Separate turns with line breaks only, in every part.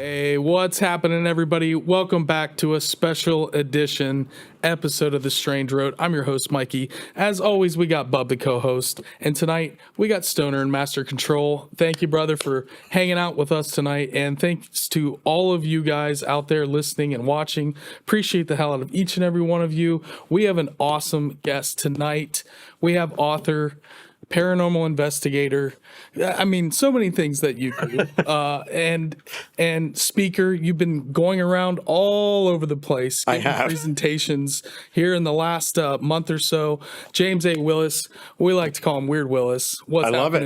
Hey, what's happening, everybody? Welcome back to a special edition episode of The Strange Road. I'm your host, Mikey. As always, we got Bub, the co-host, and tonight we got Stoner in Master Control. Thank you, brother, for hanging out with us tonight, and thanks to all of you guys out there listening and watching. Appreciate the hell out of each and every one of you. We have an awesome guest tonight. We have author, paranormal investigator, I mean, so many things that you do, and speaker. You've been going around all over the place giving presentations here in the last month or so. James A. Willis, we like to call him Weird Willis.
I love it.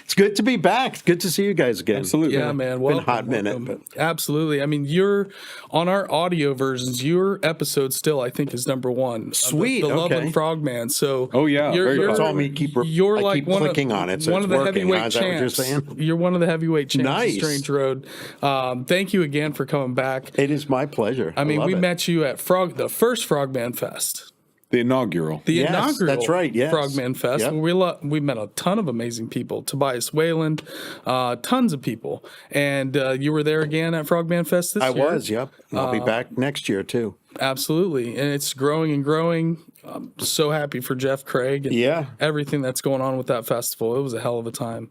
It's good to be back. Good to see you guys again.
Absolutely. Yeah, man.
Welcome, been a hot minute. But...
Absolutely. I mean, you're on our audio versions. Your episode still, I think, is number one.
Sweet.
The Loveland Frogman. So,
it's all me.
You're like
keep clicking on it, so
one
it's
of the
working.
heavyweight
Is that what you're saying?
You're one of the heavyweight champs.
Nice.
Of Strange Road. Thank you again for coming back.
It is my pleasure.
I mean, we met you at the first Frogman Fest.
The inaugural.
That's right. Yes.
Frogman Fest.
Yep.
We met a ton of amazing people. Tobias Wayland, tons of people. And you were there again at Frogman Fest this year?
I was, yep. I'll be back next year, too.
Absolutely. And it's growing and growing. I'm so happy for Jeff Craig and everything that's going on with that festival. It was a hell of a time.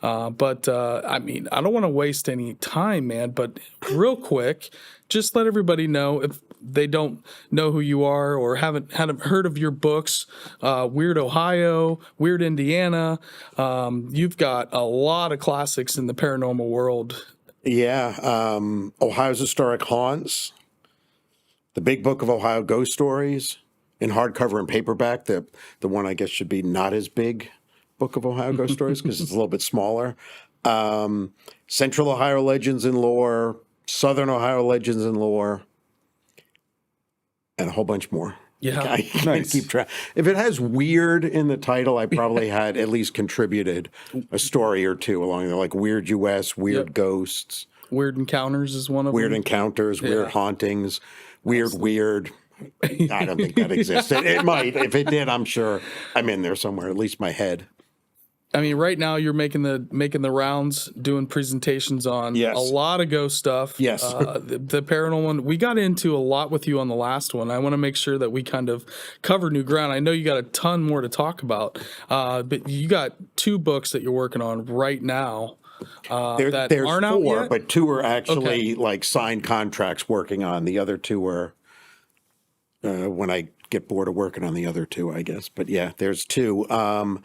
But I mean, I don't want to waste any time, man, but real quick, just let everybody know if they don't know who you are or haven't heard of your books, Weird Ohio, Weird Indiana. You've got a lot of classics in the paranormal world.
Yeah. Ohio's Historic Haunts, The Big Book of Ohio Ghost Stories, in hardcover and paperback. The one I guess should be not as big, Book of Ohio Ghost Stories, because it's a little bit smaller. Central Ohio Legends and Lore, Southern Ohio Legends and Lore, and a whole bunch more.
Yeah,
I can't keep track. If it has weird in the title, I probably had at least contributed a story or two along there, like Weird US, Weird Ghosts.
Weird Encounters is one of
Weird
them.
Encounters, Weird Hauntings, Weird. I don't think that exists. It might. If it did, I'm sure I'm in there somewhere, at least my head.
I mean, right now you're making the rounds, doing presentations on a lot of ghost stuff.
Yes.
The paranormal one, we got into a lot with you on the last one. I want to make sure that we kind of cover new ground. I know you got a ton more to talk about, but you got 2 books that you're working on right now.
There's
aren't
4,
out yet?
but 2 are actually like signed contracts working on. The other 2 are when I get bored of working on the other 2, I guess. But yeah, there's 2.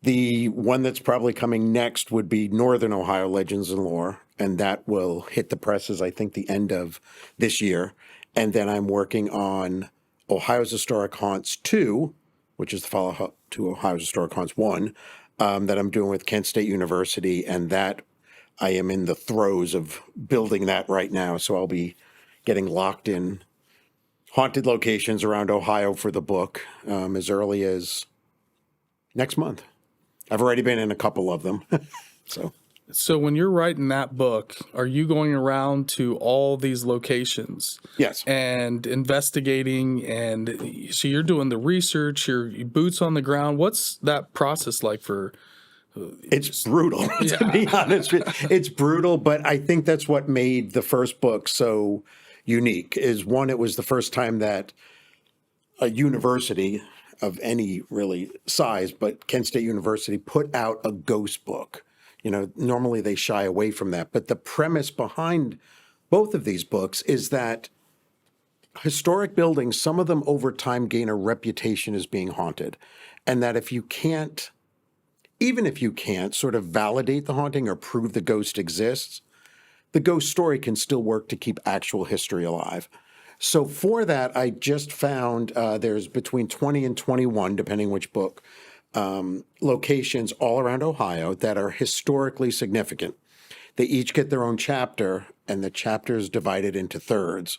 The one that's probably coming next would be Northern Ohio Legends and Lore, and that will hit the presses, I think, the end of this year. And then I'm working on Ohio's Historic Haunts 2, which is the follow-up to Ohio's Historic Haunts 1, that I'm doing with Kent State University, and that I am in the throes of building that right now. So I'll be getting locked in haunted locations around Ohio for the book as early as next month. I've already been in a couple of them. So
when you're writing that book, are you going around to all these locations?
Yes.
And investigating, and so you're doing the research, your boots on the ground. What's that process like for?
It's brutal, to be honest. It's brutal, but I think that's what made the first book so unique. Is one, it was the first time that a university of any really size, but Kent State University put out a ghost book. You know, normally they shy away from that. But the premise behind both of these books is that historic buildings, some of them over time gain a reputation as being haunted. And that if you can't, even if you can't sort of validate the haunting or prove the ghost exists, the ghost story can still work to keep actual history alive. So for that, I just found there's between 20 and 21, depending which book, locations all around Ohio that are historically significant. They each get their own chapter, and the chapter is divided into thirds.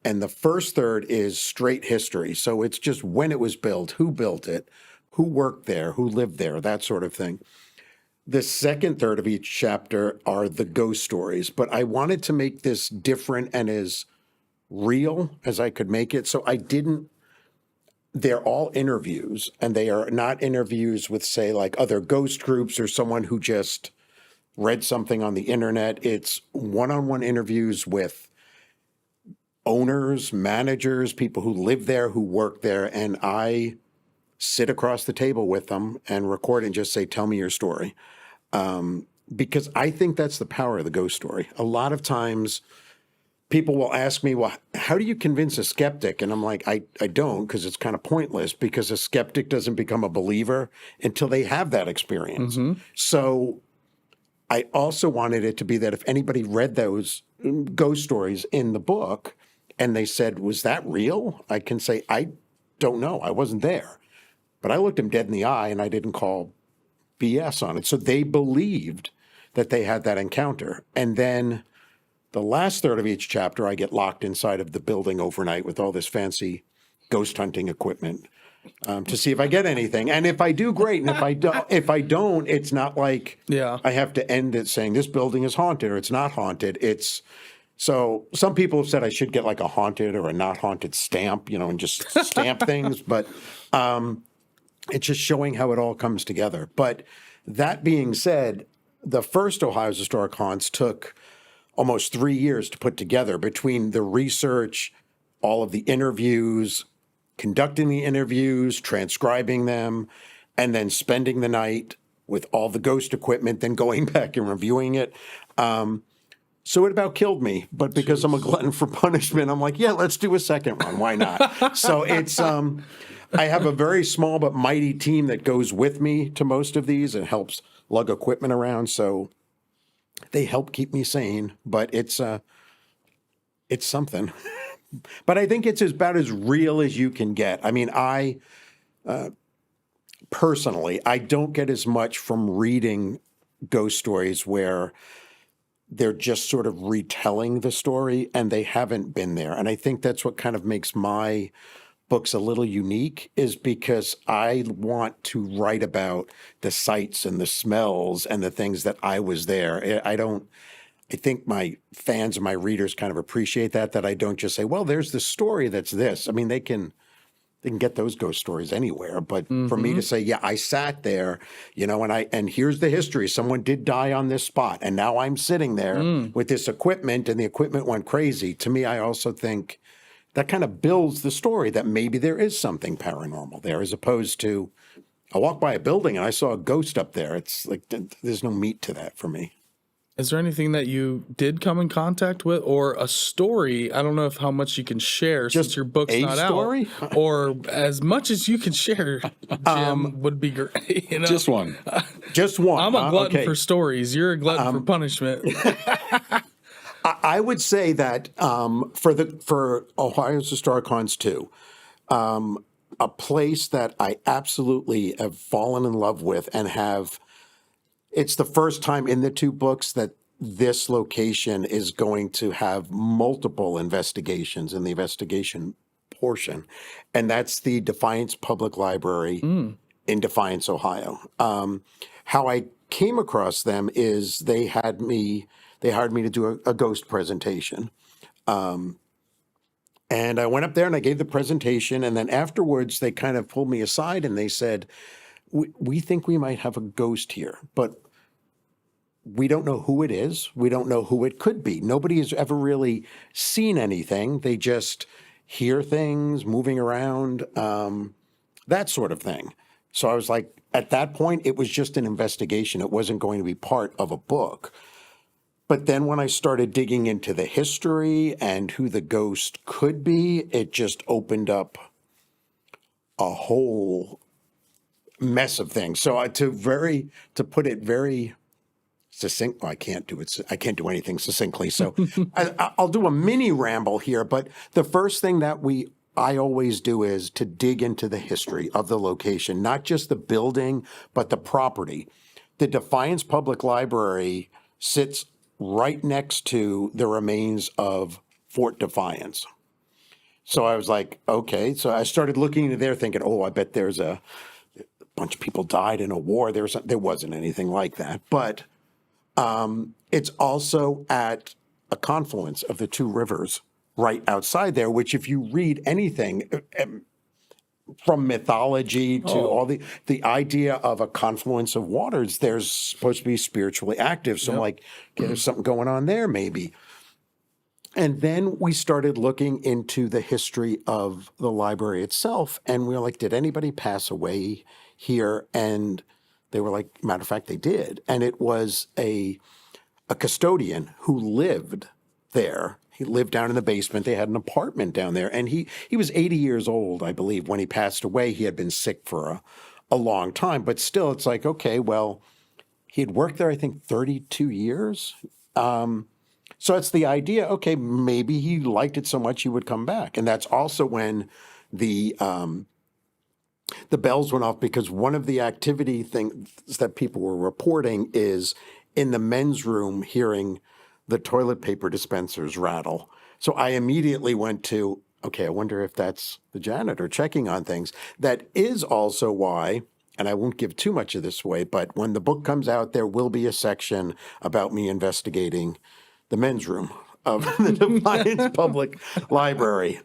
And the first third is straight history. So it's just when it was built, who built it, who worked there, who lived there, that sort of thing. The second third of each chapter are the ghost stories. But I wanted to make this different and as real as I could make it. So they're all interviews, and they are not interviews with, say, like other ghost groups or someone who just read something on the internet. It's one-on-one interviews with owners, managers, people who live there, who work there, and I sit across the table with them and record and just say, tell me your story. Because I think that's the power of the ghost story. A lot of times people will ask me, well, how do you convince a skeptic? And I'm like, I don't, because it's kind of pointless, because a skeptic doesn't become a believer until they have that experience. So I also wanted it to be that if anybody read those ghost stories in the book and they said, was that real? I can say, I don't know. I wasn't there. But I looked them dead in the eye and I didn't call BS on it. So they believed that they had that encounter. And then the last third of each chapter, I get locked inside of the building overnight with all this fancy ghost hunting equipment to see if I get anything. And if I do, great. And if I don't, it's not like I have to end it saying this building is haunted or it's not haunted. So some people have said I should get like a haunted or a not haunted stamp, and just stamp things. But it's just showing how it all comes together. But that being said, the first Ohio's Historic Haunts took almost 3 years to put together, between the research, all of the interviews, conducting the interviews, transcribing them, and then spending the night with all the ghost equipment, then going back and reviewing it. So it about killed me, but because I'm a glutton for punishment, I'm like, yeah, let's do a second one. Why not? So it's, I have a very small but mighty team that goes with me to most of these and helps lug equipment around. So they help keep me sane, but it's something. But I think it's about as real as you can get. I mean, personally, I don't get as much from reading ghost stories where they're just sort of retelling the story and they haven't been there. And I think that's what kind of makes my books a little unique, is because I want to write about the sights and the smells and the things that I was there. I think my fans and my readers kind of appreciate that I don't just say, well, there's the story that's this. I mean, they can get those ghost stories anywhere. But for me to say, yeah, I sat there, and here's the history. Someone did die on this spot. And now I'm sitting there with this equipment and the equipment went crazy. To me, I also think that kind of builds the story that maybe there is something paranormal there, as opposed to, I walked by a building and I saw a ghost up there. It's like, there's no meat to that for me.
Is there anything that you did come in contact with, or a story? I don't know how much you can share since your book's not
story?
out, or as much as you can share, Jim, would be great.
Just one.
Just one.
I'm a glutton for stories. You're a glutton for punishment.
I would say that for Ohio's Historic Haunts 2, a place that I absolutely have fallen in love with and have, it's the first time in the two books that this location is going to have multiple investigations in the investigation portion, and that's the Defiance Public Library in Defiance, Ohio. How I came across them is they hired me to do a ghost presentation. And I went up there and I gave the presentation, and then afterwards they kind of pulled me aside and they said, we think we might have a ghost here, but we don't know who it is. We don't know who it could be. Nobody has ever really seen anything. They just hear things moving around, that sort of thing. So I was like, at that point, it was just an investigation. It wasn't going to be part of a book. But then when I started digging into the history and who the ghost could be, it just opened up a whole mess of things. So to put it very succinct, well, I can't do anything succinctly. So I'll do a mini ramble here. But the first thing that I always do is to dig into the history of the location, not just the building, but the property. The Defiance Public Library sits right next to the remains of Fort Defiance. So I was like, okay. So I started looking into there thinking, oh, I bet there's a bunch of people died in a war. There wasn't anything like that. But it's also at a confluence of the two rivers right outside there, which if you read anything, from mythology to all the idea of a confluence of waters. There's supposed to be spiritually active. So I'm like, okay, there's something going on there maybe. And then we started looking into the history of the library itself. And we were like, did anybody pass away here? And they were like, matter of fact, they did. And it was a custodian who lived there. He lived down in the basement. They had an apartment down there. And he was 80 years old, I believe, when he passed away. He had been sick for a long time. But still, it's like, okay, well, he had worked there, I think, 32 years. So it's the idea, okay, maybe he liked it so much he would come back. And that's also when the bells went off, because one of the activity things that people were reporting is in the men's room hearing the toilet paper dispensers rattle. So I immediately went to, okay, I wonder if that's the janitor checking on things. That is also why, and I won't give too much of this away, but when the book comes out, there will be a section about me investigating the men's room of the Defiance Public Library.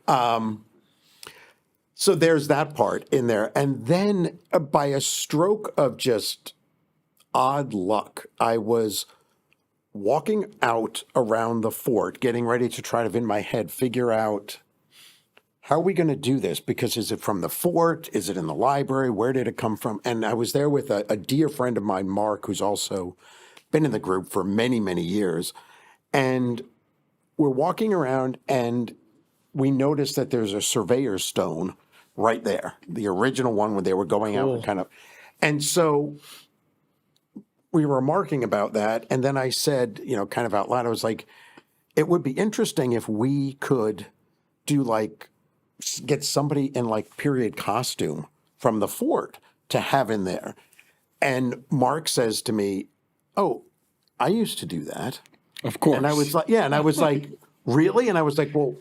So there's that part in there. And then by a stroke of just odd luck, I was walking out around the fort, getting ready to try to, in my head, figure out, how are we going to do this? Because is it from the fort? Is it in the library? Where did it come from? And I was there with a dear friend of mine, Mark, who's also been in the group for many, many years. And we're walking around and we noticed that there's a surveyor's stone right there, the original one when they were going out and kind of. And so we were remarking about that. And then I said, kind of out loud, I was like, it would be interesting if we could do get somebody in period costume from the fort to have in there. And Mark says to me, oh, I used to do that.
Of course.
And I was like, yeah. And I was like, really? And I was like, well,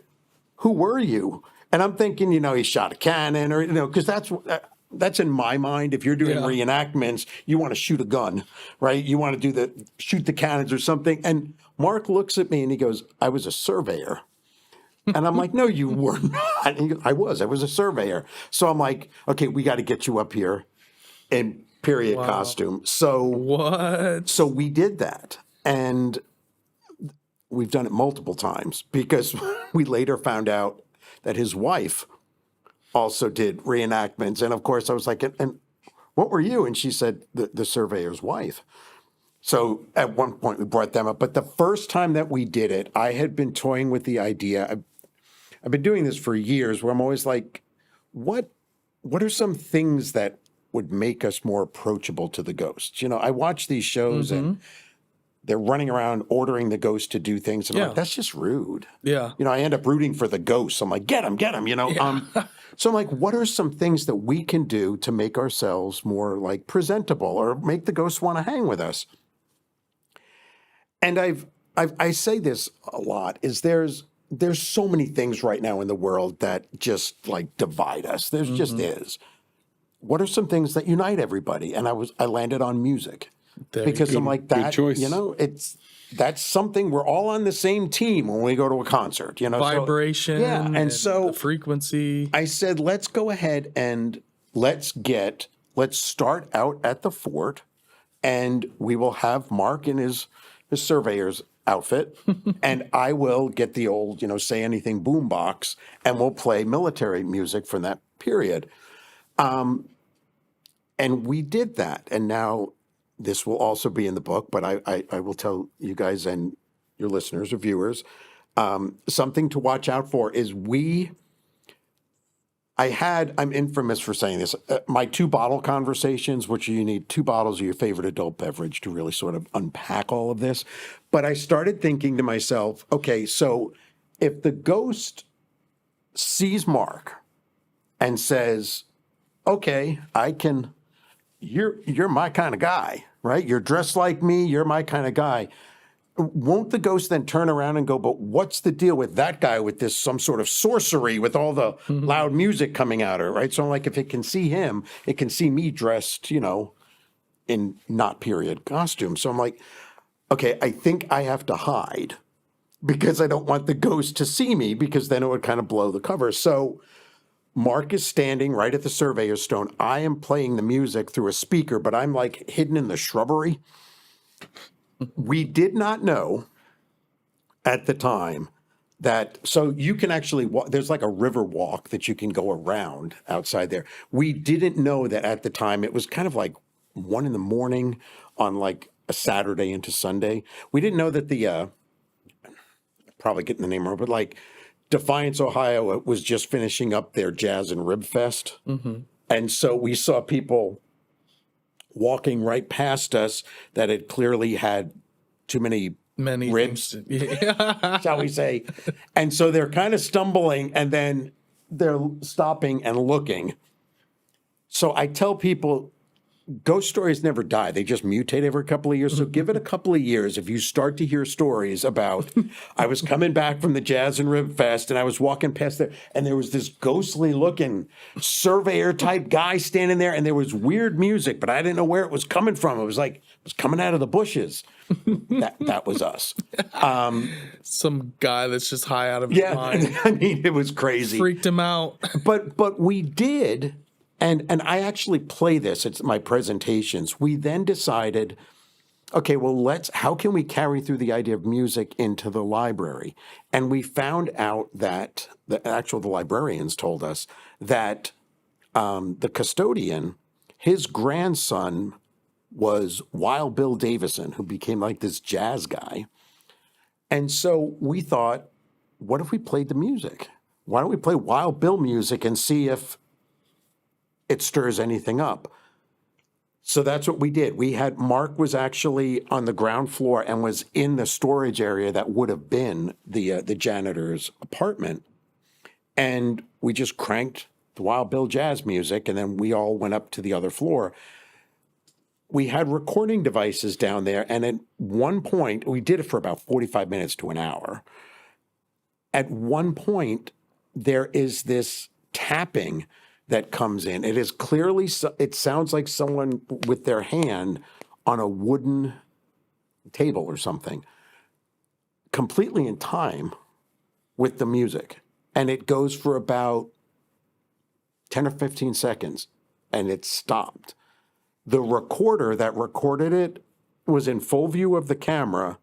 who were you? And I'm thinking, he shot a cannon or, because that's in my mind. If you're doing reenactments, you want to shoot a gun, right? You want to shoot the cannons or something. And Mark looks at me and he goes, I was a surveyor. And I'm like, no, you were not. And he goes, I was a surveyor. So I'm like, okay, we got to get you up here in period costume. So
What?
So we did that. And we've done it multiple times because we later found out that his wife also did reenactments. And of course I was like, and what were you? And she said, the surveyor's wife. So at one point we brought them up. But the first time that we did it, I had been toying with the idea. I've been doing this for years where I'm always like, what are some things that would make us more approachable to the ghosts? I watch these shows and they're running around ordering the ghost to do things. And I'm like, that's just rude.
Yeah.
I end up rooting for the ghosts. I'm like, get him, So I'm like, what are some things that we can do to make ourselves more presentable or make the ghosts want to hang with us? And I say this a lot, is there's so many things right now in the world that just divide us. There's just is. What are some things that unite everybody? And I landed on music. Because I'm like, that, that's something, we're all on the same team when we go to a concert,
Vibration.
So, and so
the frequency.
I said, let's go ahead and let's start out at the fort, and we will have Mark in his surveyor's outfit, and I will get the old, Say Anything boombox, and we'll play military music from that period. And we did that, and now this will also be in the book, but I will tell you guys and your listeners or viewers, something to watch out for is I'm infamous for saying this, my 2-bottle conversations, which you need 2 bottles of your favorite adult beverage to really sort of unpack all of this. But I started thinking to myself, okay, so if the ghost sees Mark and says, okay, you're my kind of guy, right? You're dressed like me. You're my kind of guy. Won't the ghost then turn around and go, but what's the deal with that guy with some sort of sorcery with all the loud music coming out of it, right? So I'm like, if it can see him, it can see me dressed, in not period costume. So I'm like, okay, I think I have to hide because I don't want the ghost to see me because then it would kind of blow the cover. So Mark is standing right at the surveyor's stone. I am playing the music through a speaker, but I'm like hidden in the shrubbery. We did not know at the time that, so you can actually walk, there's like a river walk that you can go around outside there. We didn't know that at the time. It was kind of like 1 a.m. on like a Saturday into Sunday. We didn't know that the, probably getting the name wrong, but like Defiance, Ohio was just finishing up their Jazz and Rib Fest. And so we saw people walking right past us that had clearly had too many ribs, shall we say. And so they're kind of stumbling and then they're stopping and looking. So I tell people, ghost stories never die. They just mutate every couple of years. So give it a couple of years. If you start to hear stories about, I was coming back from the Jazz and Rib Fest and I was walking past there and there was this ghostly looking surveyor type guy standing there and there was weird music, but I didn't know where it was coming from. It was like, it was coming out of the bushes. That was us.
Some guy that's just high out of his mind.
I mean, it was crazy.
Freaked him out.
But we did, and I actually play this. It's my presentations. We then decided, okay, well, how can we carry through the idea of music into the library? And we found out that the librarians told us that the custodian, his grandson was Wild Bill Davison, who became like this jazz guy. And so we thought, what if we played the music? Why don't we play Wild Bill music and see if it stirs anything up? So that's what we did. Mark was actually on the ground floor and was in the storage area that would have been the janitor's apartment. And we just cranked the Wild Bill jazz music, and then we all went up to the other floor. We had recording devices down there, and at one point, we did it for about 45 minutes to an hour. At one point, there is this tapping that comes in. It is clearly, it sounds like someone with their hand on a wooden table or something, completely in time with the music. And it goes for about 10 or 15 seconds, and it stopped. The recorder that recorded it was in full view of the camera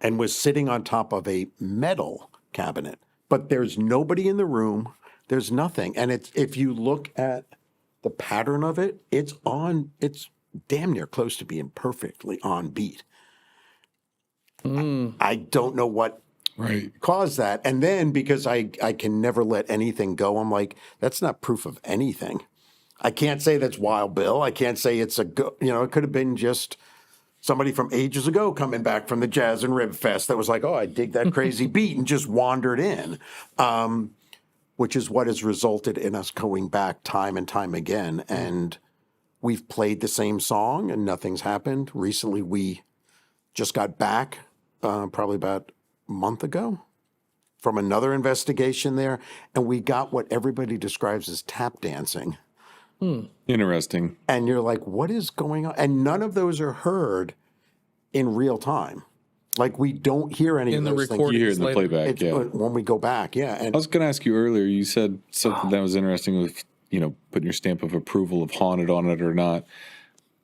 and was sitting on top of a metal cabinet. But there's nobody in the room. There's nothing. And if you look at the pattern of it, it's damn near close to being perfectly on beat. I don't know what caused that. And then because I can never let anything go, I'm like, that's not proof of anything. I can't say that's Wild Bill. I can't say it's it could have been just somebody from ages ago coming back from the Jazz and Rib Fest that was like, oh, I dig that crazy beat and just wandered in, which is what has resulted in us going back time and time again. And we've played the same song and nothing's happened. Recently, we just got back probably about a month ago from another investigation there, and we got what everybody describes as tap dancing.
Interesting.
And you're like, what is going on? And none of those are heard in real time. Like, we don't hear any
In
of
the
those things.
recording.
You hear in the playback, yeah.
When we go back, yeah. And
I was going to ask you earlier, you said something that was interesting with, putting your stamp of approval of haunted on it or not.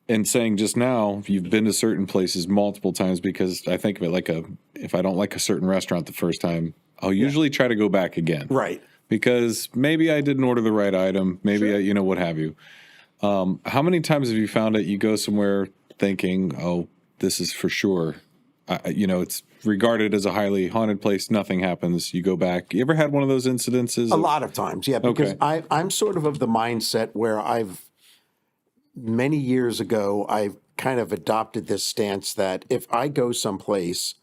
And saying just now, you've been to certain places multiple times, because I think of it like if I don't like a certain restaurant the first time, I'll usually try to go back again.
right.
Because maybe I didn't order the right item, maybe what have you. How many times have you found it? You go somewhere thinking, "Oh, this is for sure." It's regarded as a highly haunted place. Nothing happens. You go back. You ever had one of those incidences?
A lot of times, yeah. Because I'm sort of the mindset where many years ago, I've kind of adopted this stance that if I go someplace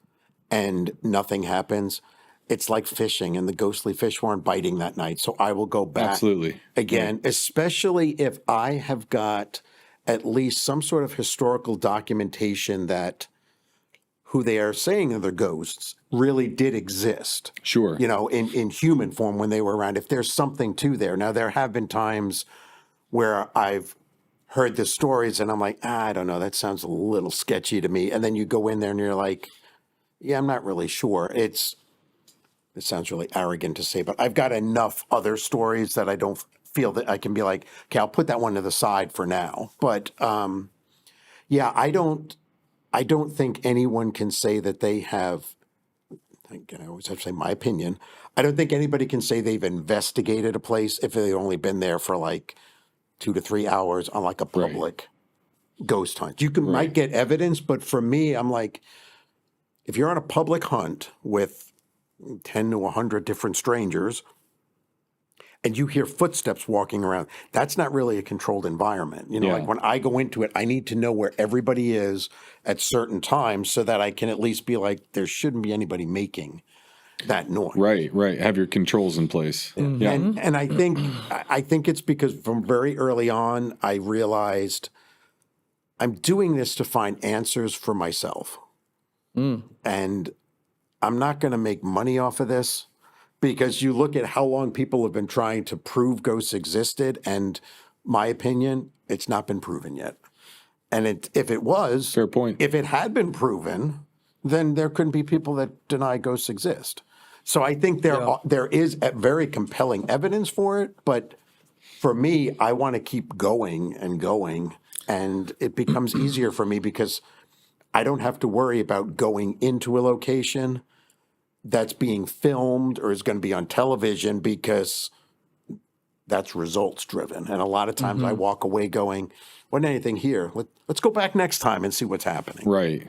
and nothing happens, it's like fishing, and the ghostly fish weren't biting that night. So I will go back
Absolutely.
again, especially if I have got at least some sort of historical documentation that who they are saying are the ghosts really did exist.
Sure.
In human form when they were around. If there's something to there. Now, there have been times where I've heard the stories and I'm like, I don't know, that sounds a little sketchy to me. And then you go in there and you're like, yeah, I'm not really sure. it sounds really arrogant to say, but I've got enough other stories that I don't feel that I can be like, okay, I'll put that one to the side for now. But yeah, I don't think anyone can say that they have, again, I always have to say my opinion. I don't think anybody can say they've investigated a place if they've only been there for like 2 to 3 hours on like a public ghost hunt. You might get evidence, but for me, I'm like, if you're on a public hunt with 10 to 100 different strangers and you hear footsteps walking around, that's not really a controlled environment. You know, like when I go into it, I need to know where everybody is at certain times so that I can at least be like, there shouldn't be anybody making that noise.
Right. Have your controls in place. Yeah.
And I think it's because from very early on, I realized I'm doing this to find answers for myself. And I'm not going to make money off of this, because you look at how long people have been trying to prove ghosts existed, and my opinion, it's not been proven yet. And if it was,
fair point.
If it had been proven, then there couldn't be people that deny ghosts exist. So I think there is a very compelling evidence for it, but for me, I want to keep going and going, and it becomes easier for me because I don't have to worry about going into a location that's being filmed or is going to be on television, because that's results driven. And a lot of times I walk away going, wasn't anything here. Let's go back next time and see what's happening.
Right.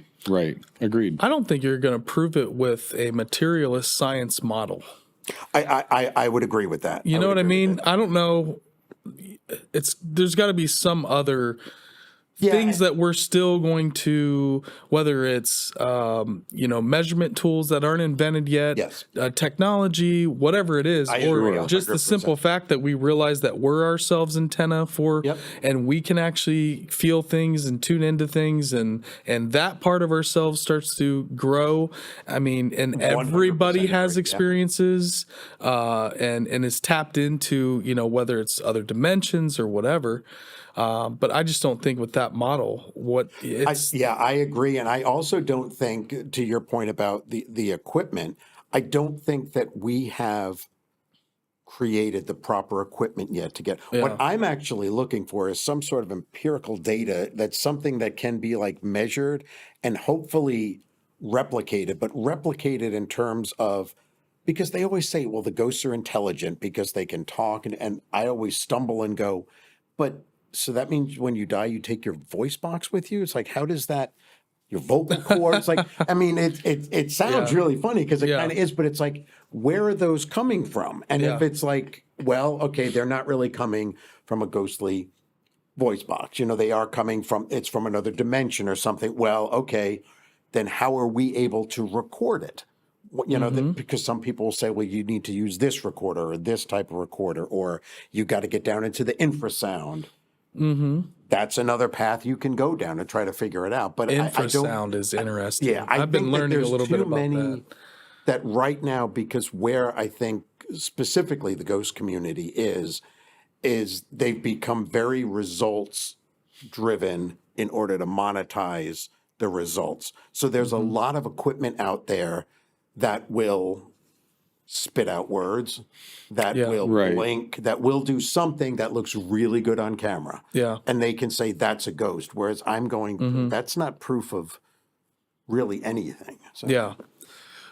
Agreed.
I don't think you're going to prove it with a materialist science model.
I would agree with that.
You know what I mean? I don't know. There's got to be some other things that we're still going to, whether it's measurement tools that aren't invented yet, technology, whatever it is, or just the simple fact that we realize that we're ourselves antenna for, and we can actually feel things and tune into things, and that part of ourselves starts to grow. I mean, and everybody has experiences, and is tapped into, whether it's other dimensions or whatever. But I just don't think with that model, I
agree. And I also don't think, to your point about the equipment, I don't think that we have created the proper equipment yet to get. What I'm actually looking for is some sort of empirical data, that's something that can be like measured and hopefully replicated, but replicated in terms of, because they always say, well, the ghosts are intelligent because they can talk. And I always stumble and go, but so that means when you die, you take your voice box with you? It's like, how does that, your vocal cords? Like, I mean, it sounds really funny because it kind of is, but it's like, where are those coming from? And if it's like, well, okay, they're not really coming from a ghostly voice box. They are coming from, it's from another dimension or something. Well, okay, then how are we able to record it? Because some people will say, well, you need to use this recorder or this type of recorder, or you got to get down into the infrasound. That's another path you can go down to try to figure it out. But
infrasound is interesting.
I've
been learning a little bit about that.
That right now, because where I think specifically the ghost community is they've become very results driven in order to monetize the results. So there's a lot of equipment out there that will spit out words, that will blink, that will do something that looks really good on camera. And they can say that's a ghost. Whereas I'm going, that's not proof of really anything. So.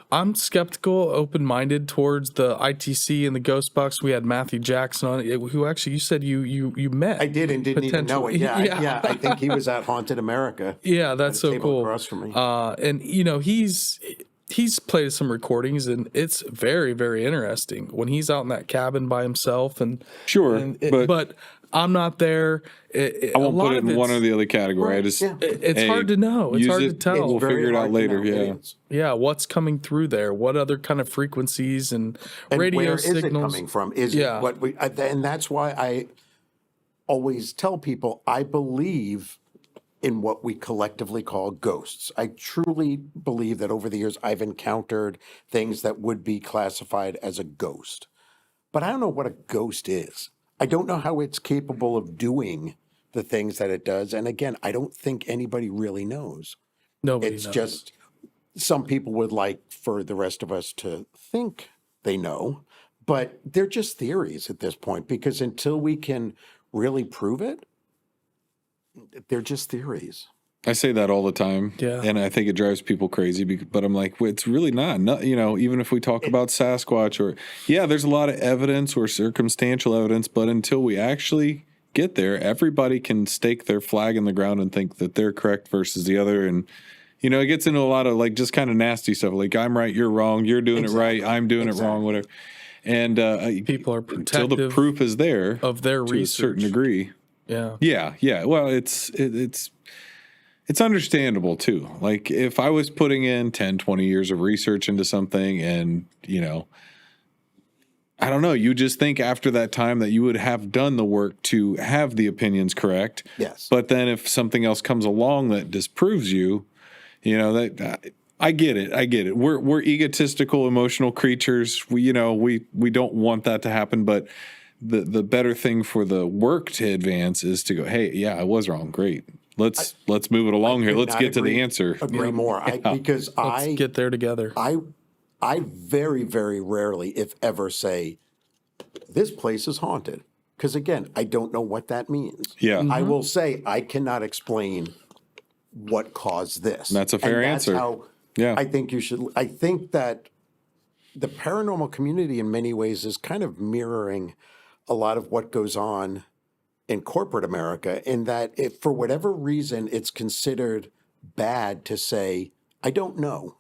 I'm skeptical, open-minded towards the ITC and the Ghost Box. We had Matthew Jackson on it, who actually you said you met.
I did, and didn't even know it. Yeah. I think he was at Haunted America.
Yeah, that's so cool.
Across from me.
And he's played some recordings, and it's very, very interesting when he's out in that cabin by himself. And but I'm not there.
I won't put it in one or the other category. It's
hard to know. It's hard to tell.
We'll figure it out later.
Yeah, what's coming through there? What other kind of frequencies and radio
where
signals?
Is it coming from? Is it what we? And that's why I always tell people I believe in what we collectively call ghosts. I truly believe that over the years I've encountered things that would be classified as a ghost. But I don't know what a ghost is. I don't know how it's capable of doing the things that it does. And again, I don't think anybody really knows.
Nobody knows.
It's just some people would like for the rest of us to think they know, but they're just theories at this point, because until we can really prove it, they're just theories.
I say that all the time.
Yeah.
And I think it drives people crazy, but I'm like, well, it's really not, even if we talk about Sasquatch there's a lot of evidence or circumstantial evidence, but until we actually get there, everybody can stake their flag in the ground and think that they're correct versus the other. And, it gets into a lot of like just kind of nasty stuff. Like, I'm right, you're wrong, you're doing it right, I'm doing it wrong, whatever. And
people are protective
until the proof is there
of their
to
research.
a certain degree.
Yeah.
Yeah. Well, it's understandable too. Like, if I was putting in 10, 20 years of research into something and, I don't know, you just think after that time that you would have done the work to have the opinions correct.
Yes.
But then if something else comes along that disproves you, I get it. We're egotistical, emotional creatures. We don't want that to happen, but the better thing for the work to advance is to go, hey, yeah, I was wrong. Great. Let's move it along here. Let's get to the answer.
Agree more. Because
Let's get there together.
I very, very rarely, if ever, say, this place is haunted. Because again, I don't know what that means.
Yeah.
I will say, I cannot explain what caused this.
That's a fair answer.
How
Yeah.
I think you should. I think that the paranormal community in many ways is kind of mirroring a lot of what goes on in corporate America, in that if for whatever reason it's considered bad to say, I don't know.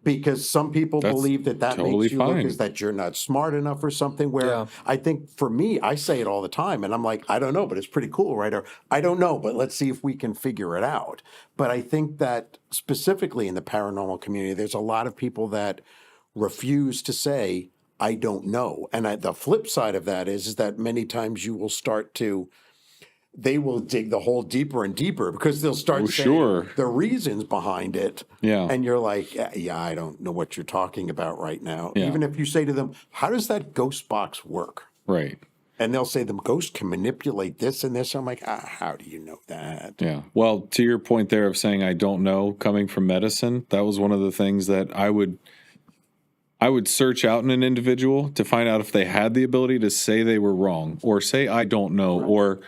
Because some people
That's
believe that
totally
makes you
fine.
look as that you're not smart enough or something, where I think for me, I say it all the time and I'm like, I don't know, but it's pretty cool, right? Or I don't know, but let's see if we can figure it out. But I think that specifically in the paranormal community, there's a lot of people that refuse to say, I don't know. And the flip side of that is that many times you will start to, they will dig the hole deeper and deeper, because they'll start saying the reasons behind it.
Yeah.
And you're like, yeah, I don't know what you're talking about right now.
Yeah.
Even if you say to them, how does that ghost box work?
Right.
And they'll say the ghost can manipulate this and this. I'm like, how do you know that?
Yeah. Well, to your point there of saying I don't know, coming from medicine, that was one of the things that I would search out in an individual to find out if they had the ability to say they were wrong, or say I don't know, or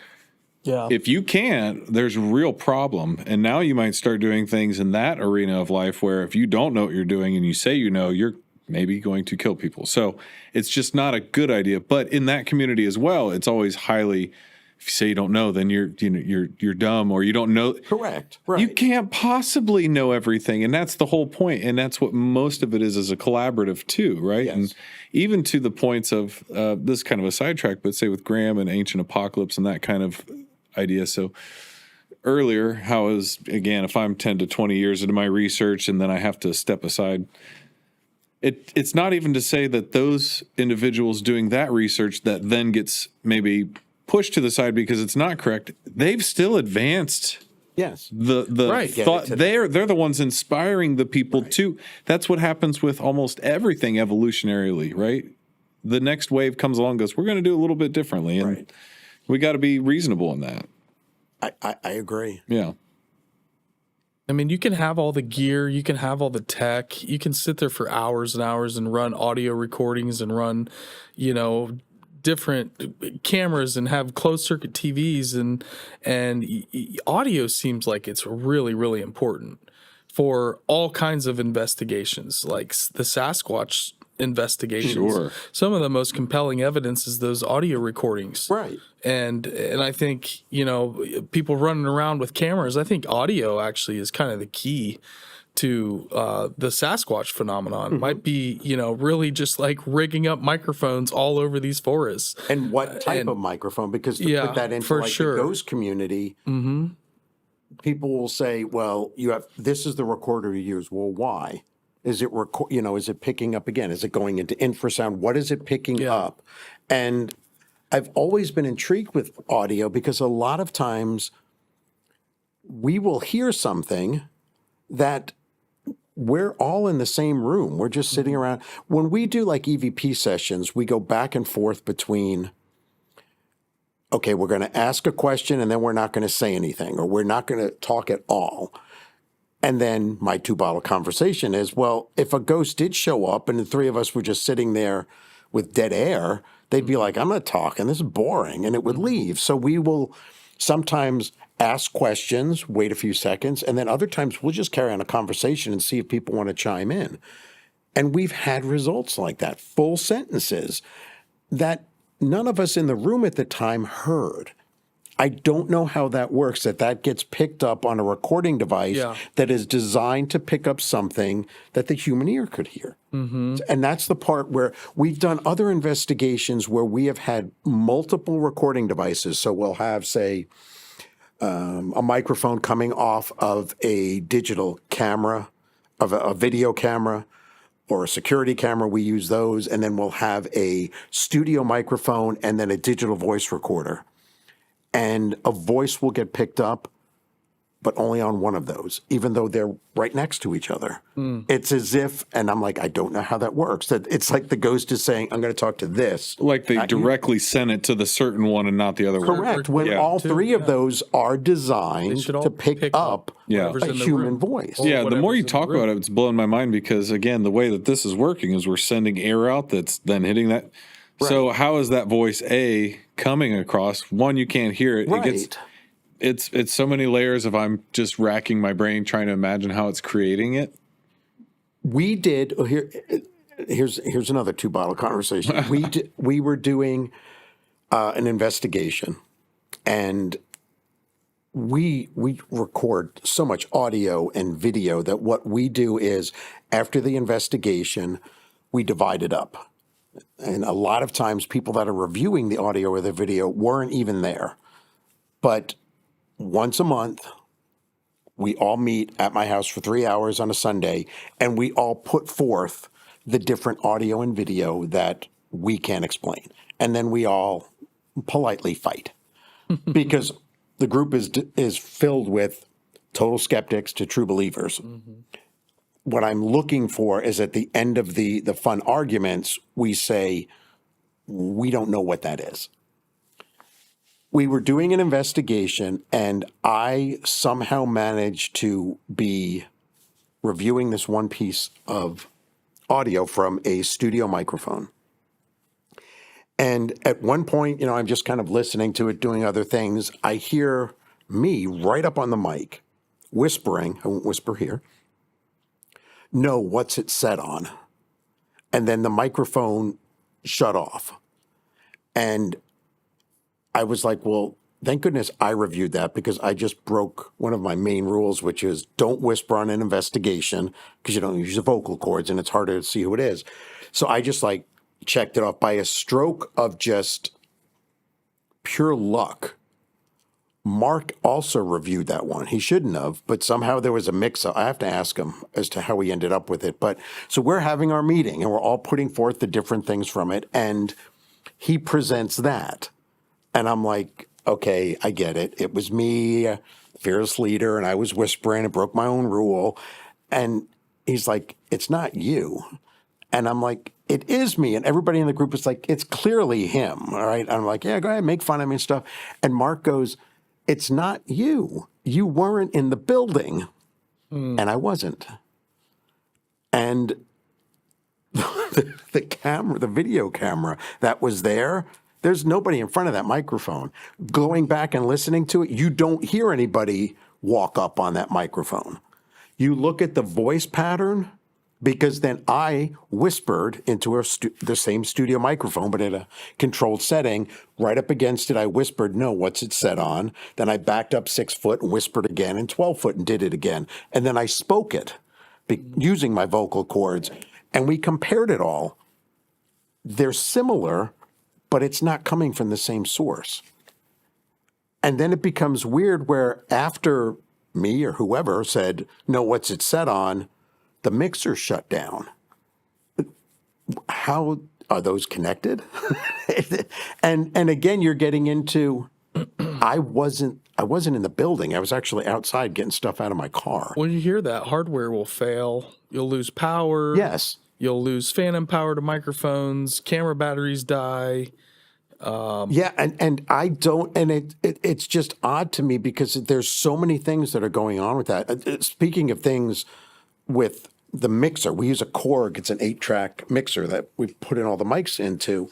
if you can't, there's a real problem. And now you might start doing things in that arena of life where if you don't know what you're doing and you say you know, you're maybe going to kill people. So it's just not a good idea. But in that community as well, it's always highly, if you say you don't know, then you're dumb, or you don't know.
Correct. Right.
You can't possibly know everything. And that's the whole point. And that's what most of it is a collaborative too, right?
Yes.
And even to the points of this kind of a sidetrack, but say with Graham and Ancient Apocalypse and that kind of idea. So earlier, how is, again, if I'm 10 to 20 years into my research and then I have to step aside, it's not even to say that those individuals doing that research that then gets maybe pushed to the side because it's not correct, they've still advanced the thought. They're the ones inspiring the people too. That's what happens with almost everything evolutionarily, right? The next wave comes along and goes, we're going to do a little bit differently. And we got to be reasonable in that.
I agree.
Yeah.
I mean, you can have all the gear, you can have all the tech, you can sit there for hours and hours and run audio recordings and run, different cameras and have closed circuit TVs, and audio seems like it's really, really important for all kinds of investigations, like the Sasquatch investigations.
Sure.
Some of the most compelling evidence is those audio recordings.
Right.
And I think, people running around with cameras, I think audio actually is kind of the key to the Sasquatch phenomenon.
Mm-hmm.
Might be, really just like rigging up microphones all over these forests.
And what type of microphone? Because to put that into the ghost community, people will say, well, this is the recorder you use. Well, why? Is it is it picking up again? Is it going into infrasound? What is it picking up? And I've always been intrigued with audio, because a lot of times we will hear something that we're all in the same room. We're just sitting around. When we do like EVP sessions, we go back and forth between, okay, we're going to ask a question and then we're not going to say anything, or we're not going to talk at all. And then my 2-bottle conversation is, well, if a ghost did show up and the three of us were just sitting there with dead air, they'd be like, I'm not talking, this is boring, and it would leave. So we will sometimes ask questions, wait a few seconds, and then other times we'll just carry on a conversation and see if people want to chime in. And we've had results like that, full sentences that none of us in the room at the time heard. I don't know how that works, that gets picked up on a recording device that is designed to pick up something that the human ear could hear. And that's the part where we've done other investigations where we have had multiple recording devices. So we'll have, say, a microphone coming off of a digital camera, of a video camera, or a security camera. We use those. And then we'll have a studio microphone and then a digital voice recorder. And a voice will get picked up, but only on one of those, even though they're right next to each other. It's as if, and I'm like, I don't know how that works. That it's like the ghost is saying, I'm going to talk to this.
Like they directly sent it to the certain one and not the other one.
Correct. When all three of those are designed to pick up a human voice.
Yeah, the more you talk about it, it's blowing my mind because, again, the way that this is working is we're sending air out that's then hitting that. Right. So how is that voice coming across? One, you can't hear it.
Right.
It's so many layers of I'm just racking my brain trying to imagine how it's creating it.
We did here's another 2-bottle conversation. We were doing an investigation, and we record so much audio and video that what we do is after the investigation, we divide it up. And a lot of times people that are reviewing the audio or the video weren't even there. But once a month, we all meet at my house for 3 hours on a Sunday, and we all put forth the different audio and video that we can't explain. And then we all politely fight because the group is filled with total skeptics to true believers. What I'm looking for is at the end of the fun arguments, we say, we don't know what that is. We were doing an investigation, and I somehow managed to be reviewing this one piece of audio from a studio microphone. And at one point, I'm just kind of listening to it, doing other things. I hear me right up on the mic whispering, I won't whisper here, no, what's it set on? And then the microphone shut off. And I was like, well, thank goodness I reviewed that because I just broke one of my main rules, which is don't whisper on an investigation because you don't use the vocal cords and it's harder to see who it is. So I just checked it off by a stroke of just pure luck. Mark also reviewed that one. He shouldn't have, but somehow there was a mix-up. I have to ask him as to how he ended up with it. But so we're having our meeting and we're all putting forth the different things from it. And he presents that. And I'm like, okay, I get it. It was me, fearless leader, and I was whispering and broke my own rule. And he's like, it's not you. And I'm like, it is me. And everybody in the group is like, it's clearly him. All right. And I'm like, yeah, go ahead, make fun of me and stuff. And Mark goes, it's not you. You weren't in the building. And I wasn't. And the camera, the video camera that was there, there's nobody in front of that microphone. Going back and listening to it, you don't hear anybody walk up on that microphone. You look at the voice pattern, because then I whispered into the same studio microphone, but in a controlled setting, right up against it, I whispered, no, what's it set on? Then I backed up 6 foot and whispered again, and 12 foot and did it again. And then I spoke it using my vocal cords, and we compared it all. They're similar, but it's not coming from the same source. And then it becomes weird where after me or whoever said, no, what's it set on? The mixer shut down. How are those connected? and again, you're getting into, I wasn't in the building. I was actually outside getting stuff out of my car.
When you hear that, hardware will fail. You'll lose power.
Yes.
You'll lose phantom power to microphones. Camera batteries die.
Yeah, and I don't, and it's just odd to me because there's so many things that are going on with that. Speaking of things with the mixer, we use a Korg. It's an 8-track mixer that we put in all the mics into.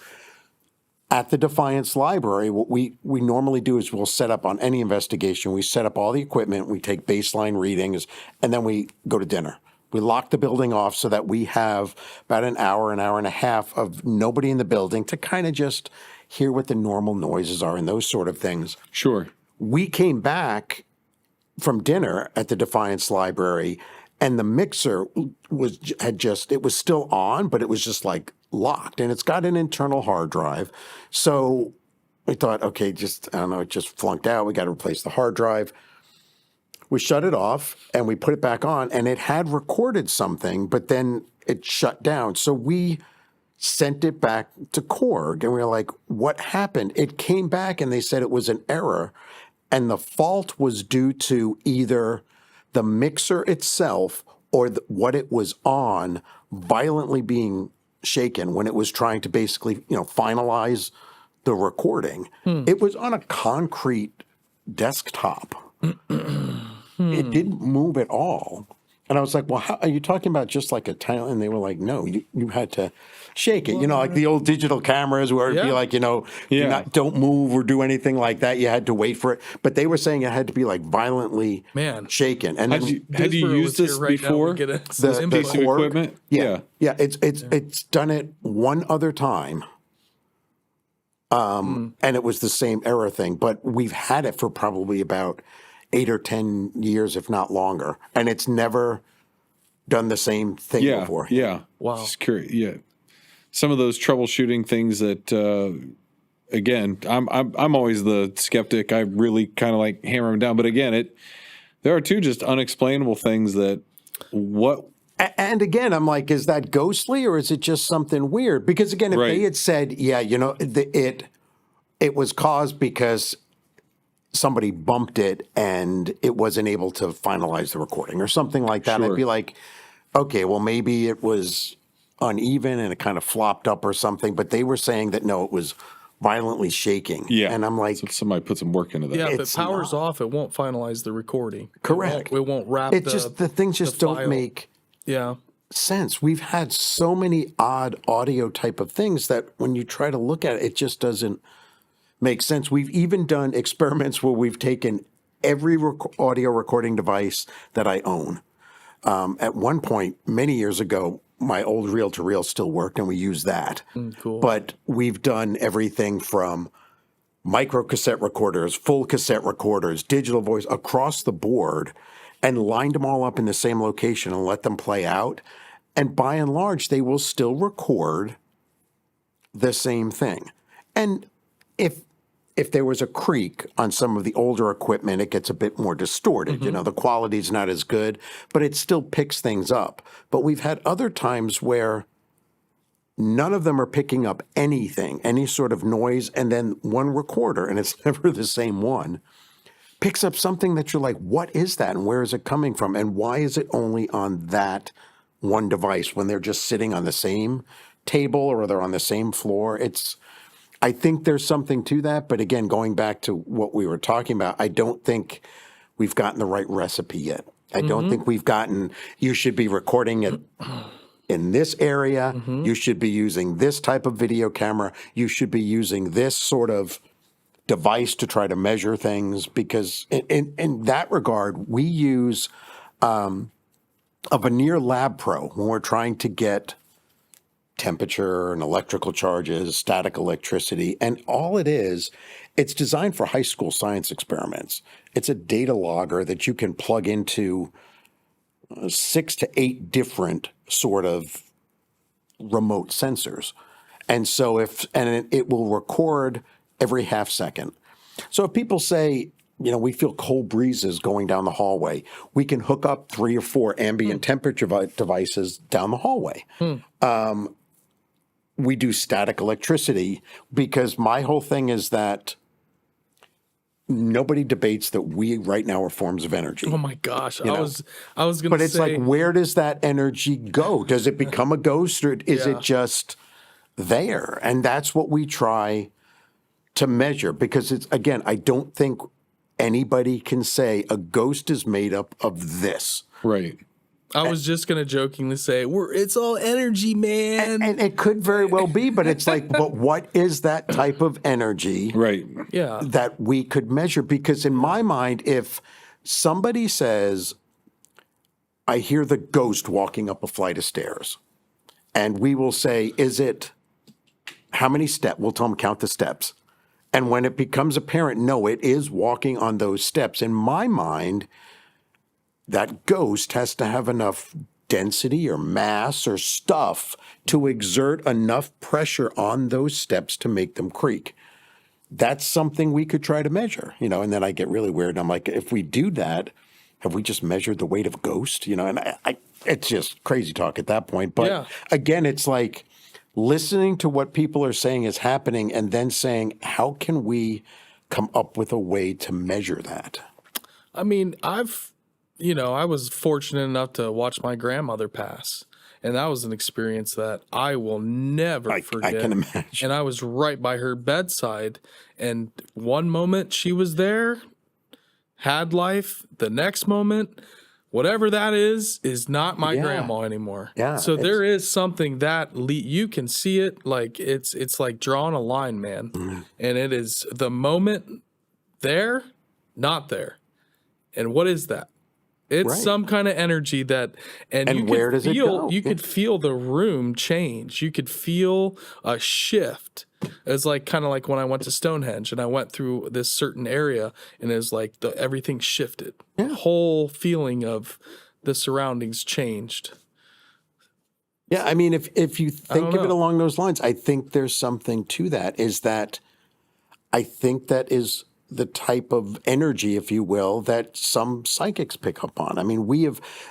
At the Defiance Library, what we normally do is we'll set up on any investigation, we set up all the equipment, we take baseline readings, and then we go to dinner. We lock the building off so that we have about an hour and a half of nobody in the building to kind of just hear what the normal noises are and those sort of things.
Sure.
We came back from dinner at the Defiance Library, and the mixer it was still on, but it was just like locked, and it's got an internal hard drive. So we thought, okay, I don't know, it just flunked out. We got to replace the hard drive. We shut it off and we put it back on, and it had recorded something, but then it shut down. So we sent it back to Korg, and we were like, what happened? It came back and they said it was an error, and the fault was due to either the mixer itself or what it was on violently being shaken when it was trying to basically, finalize the recording. It was on a concrete desktop. It didn't move at all. And I was like, well, how, are you talking about just like a tile? And they were like, no, you had to shake it. Like the old digital cameras where it'd be like, don't move or do anything like that. You had to wait for it. But they were saying it had to be like violently shaken. And
have you used this before?
The
piece of equipment?
Yeah. It's done it one other time. And it was the same error thing. But we've had it for probably about 8 or 10 years, if not longer. And it's never done the same thing before.
Yeah.
Wow.
Just curious. Yeah. Some of those troubleshooting things that, again, I'm always the skeptic. I really kind of like hammer them down. But again, there are two just unexplainable things that
And again, I'm like, is that ghostly or is it just something weird? Because again, if they had said, it was caused because somebody bumped it and it wasn't able to finalize the recording or something like that, I'd be like, okay, well, maybe it was uneven and it kind of flopped up or something. But they were saying that, no, it was violently shaking.
Yeah.
And I'm like,
so somebody put some work into that.
Yeah, if it powers off, it won't finalize the recording.
Correct.
It won't wrap
the things just don't make sense. We've had so many odd audio type of things that when you try to look at it, it just doesn't make sense. We've even done experiments where we've taken every audio recording device that I own. At one point, many years ago, my old reel-to-reel still worked, and we used that.
Cool.
But we've done everything from micro cassette recorders, full cassette recorders, digital voice, across the board, and lined them all up in the same location and let them play out. And by and large, they will still record the same thing. And if there was a creak on some of the older equipment, it gets a bit more distorted. The quality's not as good, but it still picks things up. But we've had other times where none of them are picking up anything, any sort of noise, and then one recorder, and it's never the same one, picks up something that you're like, what is that, and where is it coming from, and why is it only on that one device when they're just sitting on the same table or they're on the same floor? I think there's something to that, but again, going back to what we were talking about, I don't think we've gotten the right recipe yet. I don't think we've gotten, you should be recording it in this area, you should be using this type of video camera, you should be using this sort of device to try to measure things, because in that regard, we use a Veneer Lab Pro when we're trying to get temperature and electrical charges, static electricity, and all it is, it's designed for high school science experiments. It's a data logger that you can plug into 6 to 8 different sort of remote sensors. And so it will record every half second. So if people say, we feel cold breezes going down the hallway, we can hook up 3 or 4 ambient temperature devices down the hallway. We do static electricity, because my whole thing is that nobody debates that we right now are forms of energy.
Oh my gosh. I was going to say.
But it's like, where does that energy go? Does it become a ghost, or is it just there? And that's what we try to measure, because it's, again, I don't think anybody can say a ghost is made up of this.
Right.
I was just gonna jokingly say, it's all energy, man.
And it could very well be, but it's like, but what is that type of energy
Right.
Yeah.
that we could measure? Because in my mind, if somebody says, I hear the ghost walking up a flight of stairs, and we will say, is it how many steps? We'll tell them count the steps. And when it becomes apparent, no, it is walking on those steps. In my mind, that ghost has to have enough density or mass or stuff to exert enough pressure on those steps to make them creak. That's something we could try to measure, you know, and then I get really weird. And I'm like, if we do that, have we just measured the weight of a ghost? You know, and I it's just crazy talk at that point. But
Yeah.
again, it's like listening to what people are saying is happening and then saying, how can we come up with a way to measure that?
I mean, I was fortunate enough to watch my grandmother pass. And that was an experience that I will never forget.
I can imagine.
And I was right by her bedside. And one moment she was there, had life. The next moment, whatever that is not my
Yeah.
grandma anymore.
Yeah,
So there is something that you can see it. Like it's like drawing a line, man.
Mm-hmm.
And it is the moment there, not there. And what is that? It's
Right.
some kind of energy that, and you
where
could
does it
feel,
go?
you could feel the room change. You could feel a shift. It's like kind of like when I went to Stonehenge and I went through this certain area and it was like everything shifted. The whole feeling of the surroundings changed.
Yeah, I mean, if you think of it
know.
along those lines, I think there's something to that. Is that I think that is the type of energy, if you will, that some psychics pick up on. I mean,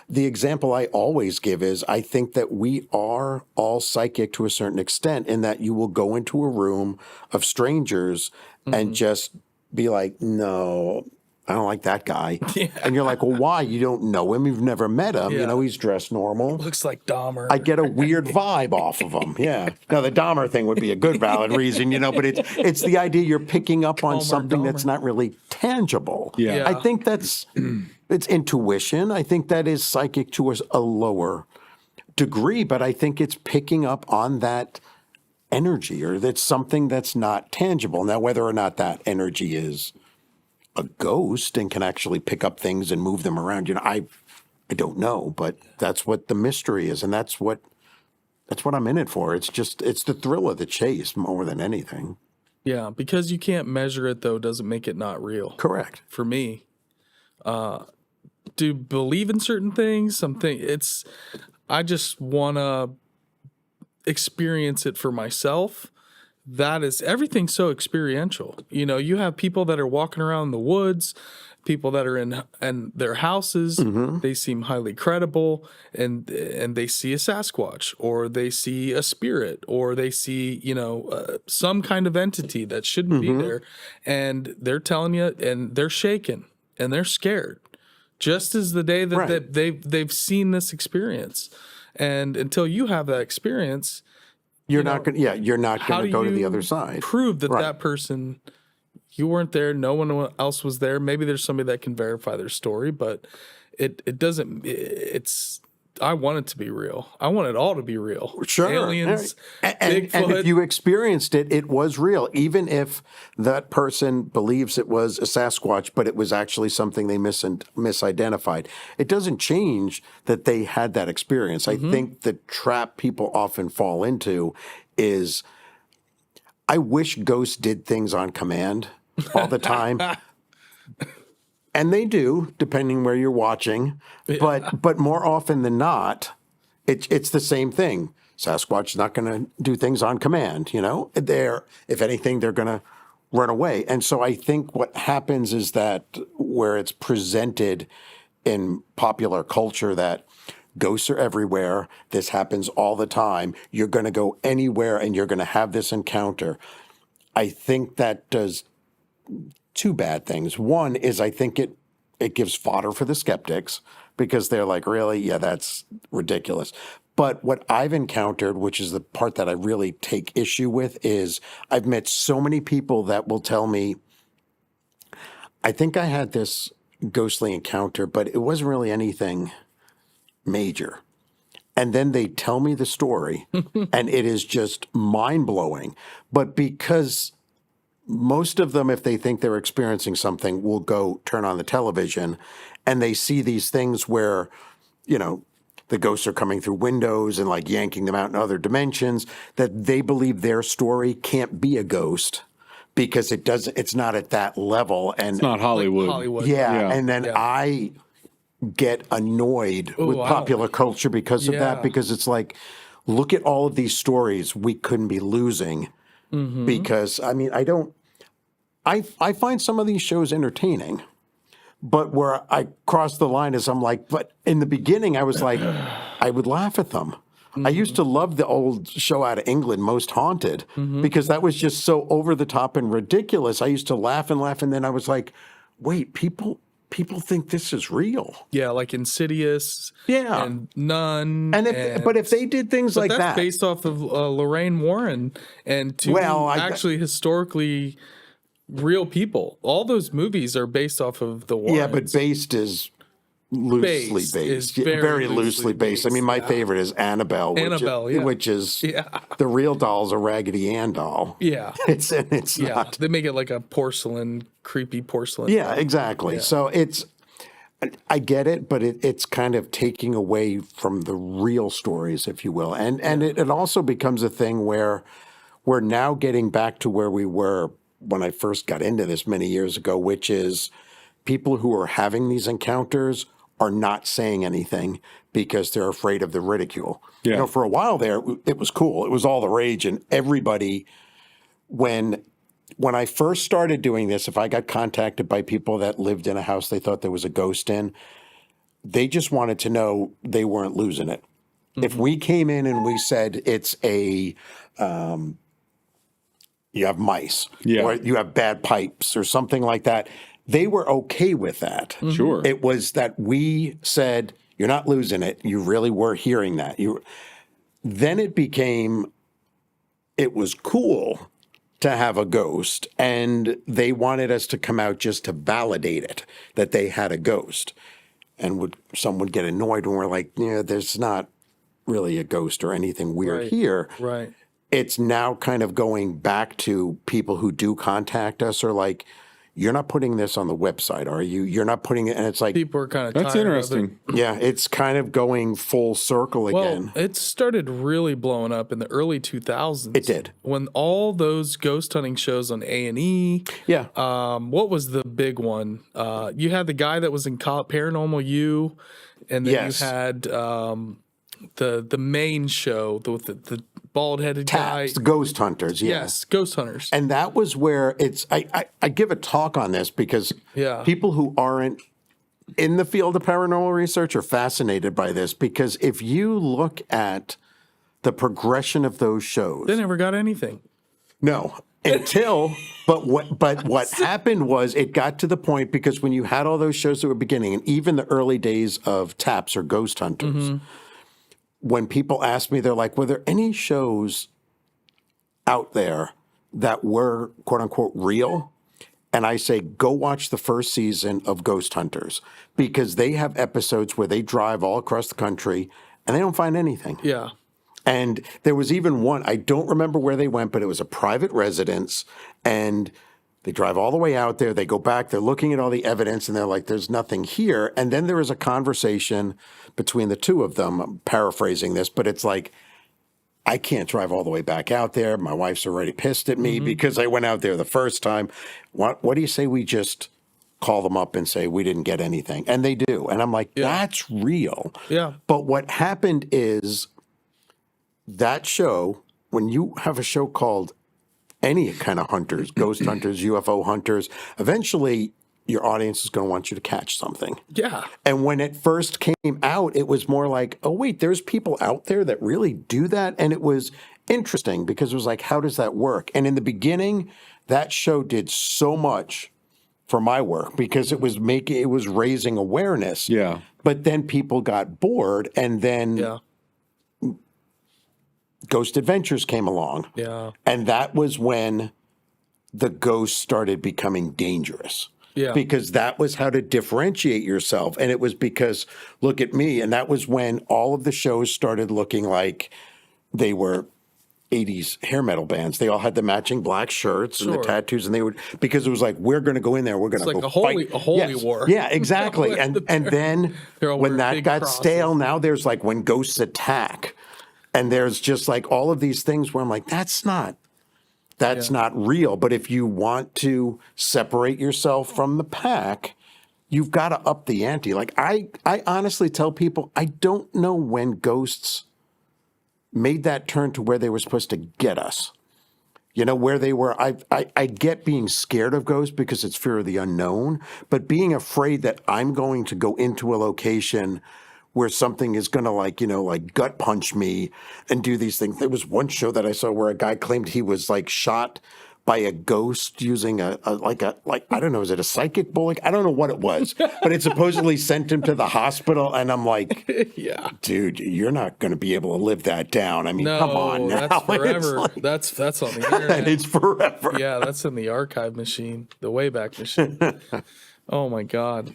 the example I always give is I think that we are all psychic to a certain extent in that you will go into a room of strangers and just be like, no, I don't like that guy.
Yeah.
And you're like, well, why? You don't know him. You've never met him.
Yeah.
You know, he's dressed normal.
Looks like Dahmer.
I get a weird vibe off of him. Yeah. Now the Dahmer thing would be a good valid reason, you know, but it's the idea you're picking up on
Dahmer,
something that's not really tangible.
Yeah.
Yeah.
I think it's intuition. I think that is psychic to a lower degree, but I think it's picking up on that energy or that's something that's not tangible. Now, whether or not that energy is a ghost and can actually pick up things and move them around, you know, I don't know, but that's what the mystery is, and that's what I'm in it for. It's the thrill of the chase more than anything.
Yeah, because you can't measure it though doesn't make it not real.
Correct.
For me, to believe in certain things, I just want to experience it for myself. That is, everything's so experiential. You know, you have people that are walking around the woods, people that are in their houses. They seem highly credible, and they see a Sasquatch, or they see a spirit, or they see, some kind of entity that shouldn't be there, and they're telling you, and they're shaken and they're scared, just as the day that,
Right.
they've seen this experience. And until you have that experience,
You're not going
how
to
do
go to the
you
other side.
prove that
Right.
that person, you weren't there, no one else was there? Maybe there's somebody that can verify their story, but it doesn't. I want it to be real. I want it all to be real.
Sure.
Aliens,
And
Bigfoot.
if you experienced it, it was real. Even if that person believes it was a Sasquatch, but it was actually something they misidentified. It doesn't change that they had that experience. I think the trap people often fall into is, I wish ghosts did things on command all the time. And they do, depending where you're watching. But more often than not, it's the same thing. Sasquatch is not going to do things on command, you know? If anything, they're going to run away. And so I think what happens is that where it's presented in popular culture that ghosts are everywhere, this happens all the time, you're going to go anywhere and you're going to have this encounter. I think that does two bad things. One is I think it gives fodder for the skeptics because they're like, really? Yeah, that's ridiculous. But what I've encountered, which is the part that I really take issue with, is I've met so many people that will tell me, I think I had this ghostly encounter, but it wasn't really anything major. And then they tell me the story, and it is just mind-blowing. But because most of them, if they think they're experiencing something, will go turn on the television, and they see these things where, you know, the ghosts are coming through windows and like yanking them out in other dimensions, that they believe their story can't be a ghost because it's not at that level. And
It's not Hollywood.
Hollywood.
yeah. And then I get annoyed with popular culture because of that, because it's like, look at all of these stories we couldn't be losing because, I mean, I find some of these shows entertaining, but where I cross the line is I'm like, but in the beginning I was like, I would laugh at them. I used to love the old show out of England, Most Haunted, because that was just so over the top and ridiculous. I used to laugh and laugh, and then I was like, wait, people think this is real.
Yeah, like Insidious.
Yeah.
And Nun.
But if they did things like
that's
that,
based off of Lorraine Warren and two actually historically real people. All those movies are based off of the Warrens.
yeah, but based is loosely based.
Is
Very loosely based. I mean, my favorite is Annabelle, which is the real doll's a Raggedy Ann doll.
Yeah.
It's not.
They make it like a creepy porcelain.
Yeah, exactly. Yeah. So I get it, but it's kind of taking away from the real stories, if you will. And it also becomes a thing where we're now getting back to where we were when I first got into this many years ago, which is people who are having these encounters are not saying anything because they're afraid of the ridicule. Yeah. You know, for a while there, it was cool. It was all the rage, and everybody, when I first started doing this, if I got contacted by people that lived in a house they thought there was a ghost in, they just wanted to know they weren't losing it. If we came in and we said it's you have mice, or you have bad pipes or something like that, they were okay with that.
Sure.
It was that we said, you're not losing it. You really were hearing that. Then it was cool to have a ghost, and they wanted us to come out just to validate it, that they had a ghost. And some would get annoyed when we're like, yeah, there's not really a ghost or anything weird here.
Right.
It's now kind of going back to people who do contact us are like, you're not putting this on the website, are you? You're not putting it, and it's like,
people are kind of
that's
tired
interesting.
Of it.
Yeah, it's kind of going full circle again.
Well, it started really blowing up in the early 2000s.
It did.
When all those ghost hunting shows on A&E.
Yeah.
What was the big one? You had the guy that was in Paranormal U, and then you had the main show with the bald-headed guy.
The Ghost Hunters,
Yes, Ghost Hunters.
And that was where I give a talk on this because people who aren't in the field of paranormal research are fascinated by this, because if you look at the progression of those shows.
They never got anything.
No. But what happened was it got to the point, because when you had all those shows that were beginning, and even the early days of TAPS or Ghost Hunters, when people ask me, they're like, were there any shows out there that were, quote unquote, real? And I say, go watch the first season of Ghost Hunters, because they have episodes where they drive all across the country and they don't find anything.
Yeah.
And there was even one, I don't remember where they went, but it was a private residence, and they drive all the way out there. They go back, they're looking at all the evidence, and they're like, there's nothing here. And then there is a conversation between the two of them. I'm paraphrasing this, but it's like, I can't drive all the way back out there. My wife's already pissed at me because I went out there the first time. What do you say we just call them up and say we didn't get anything? And they do. And I'm like, that's real.
Yeah.
But what happened is that show, when you have a show called any kind of hunters, ghost hunters, UFO hunters, eventually your audience is going to want you to catch something.
Yeah.
And when it first came out, it was more like, oh, wait, there's people out there that really do that. And it was interesting because it was like, how does that work? And in the beginning, that show did so much for my work because it was raising awareness.
Yeah.
But then people got bored, and then Ghost Adventures came along.
Yeah.
And that was when the ghosts started becoming dangerous.
Yeah.
Because that was how to differentiate yourself. And it was because, look at me. And that was when all of the shows started looking like they were 80s hair metal bands. They all had the matching black shirts and the tattoos. And they would, because it was like, we're going to go in there. We're going to
like
go
a holy war.
Yeah, exactly. and then when that got
crosses.
stale, now there's like when ghosts attack. And there's just like all of these things where I'm like, that's not real. But if you want to separate yourself from the pack, you've got to up the ante. Like I honestly tell people, I don't know when ghosts made that turn to where they were supposed to get us. You know, where they were. I get being scared of ghosts because it's fear of the unknown, but being afraid that I'm going to go into a location where something is going to like gut punch me and do these things. There was one show that I saw where a guy claimed he was like shot by a ghost using I don't know, is it a psychic bullet? I don't know what it was, but it supposedly sent him to the hospital. And I'm like,
yeah,
dude, you're not going to be able to live that down. I mean,
no,
come on now.
That's forever.
Like,
that's on the internet.
it's forever.
Yeah, that's in the archive machine, the Wayback Machine. Oh my God.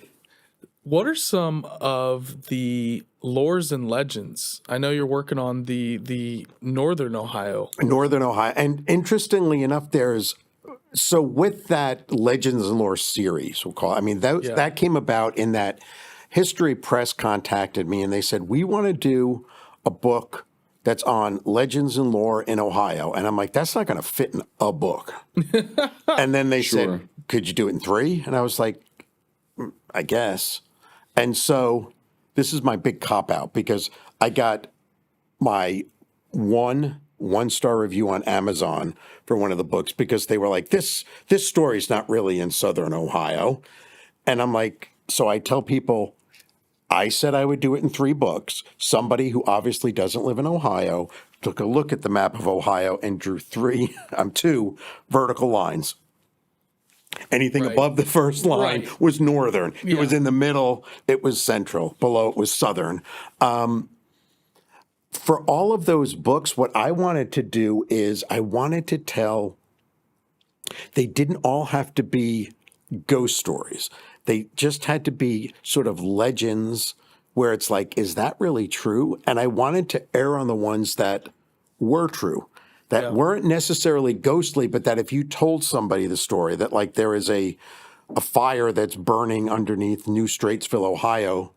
What are some of the lores and legends? I know you're working on the Northern Ohio.
Northern Ohio. And interestingly enough, so with that Legends and Lore series, we'll call it, I mean, that came about in that History Press contacted me and they said, we want to do a book that's on legends and lore in Ohio. And I'm like, that's not going to fit in a book. And then they said, could you do it in 3? And I was like, I guess. And so this is my big cop-out because I got my one-star review on Amazon for one of the books because they were like, this story's not really in Southern Ohio. And I'm like, so I tell people, I said I would do it in 3 books. Somebody who obviously doesn't live in Ohio took a look at the map of Ohio and drew 2 vertical lines. Anything above the first line was northern. It was in the middle. It was central. Below it was southern. For all of those books, what I wanted to do is I wanted to tell, they didn't all have to be ghost stories. They just had to be sort of legends where it's like, is that really true? And I wanted to err on the ones that were true. That weren't necessarily ghostly, but that if you told somebody the story that like there is a fire that's burning underneath New Straitsville, Ohio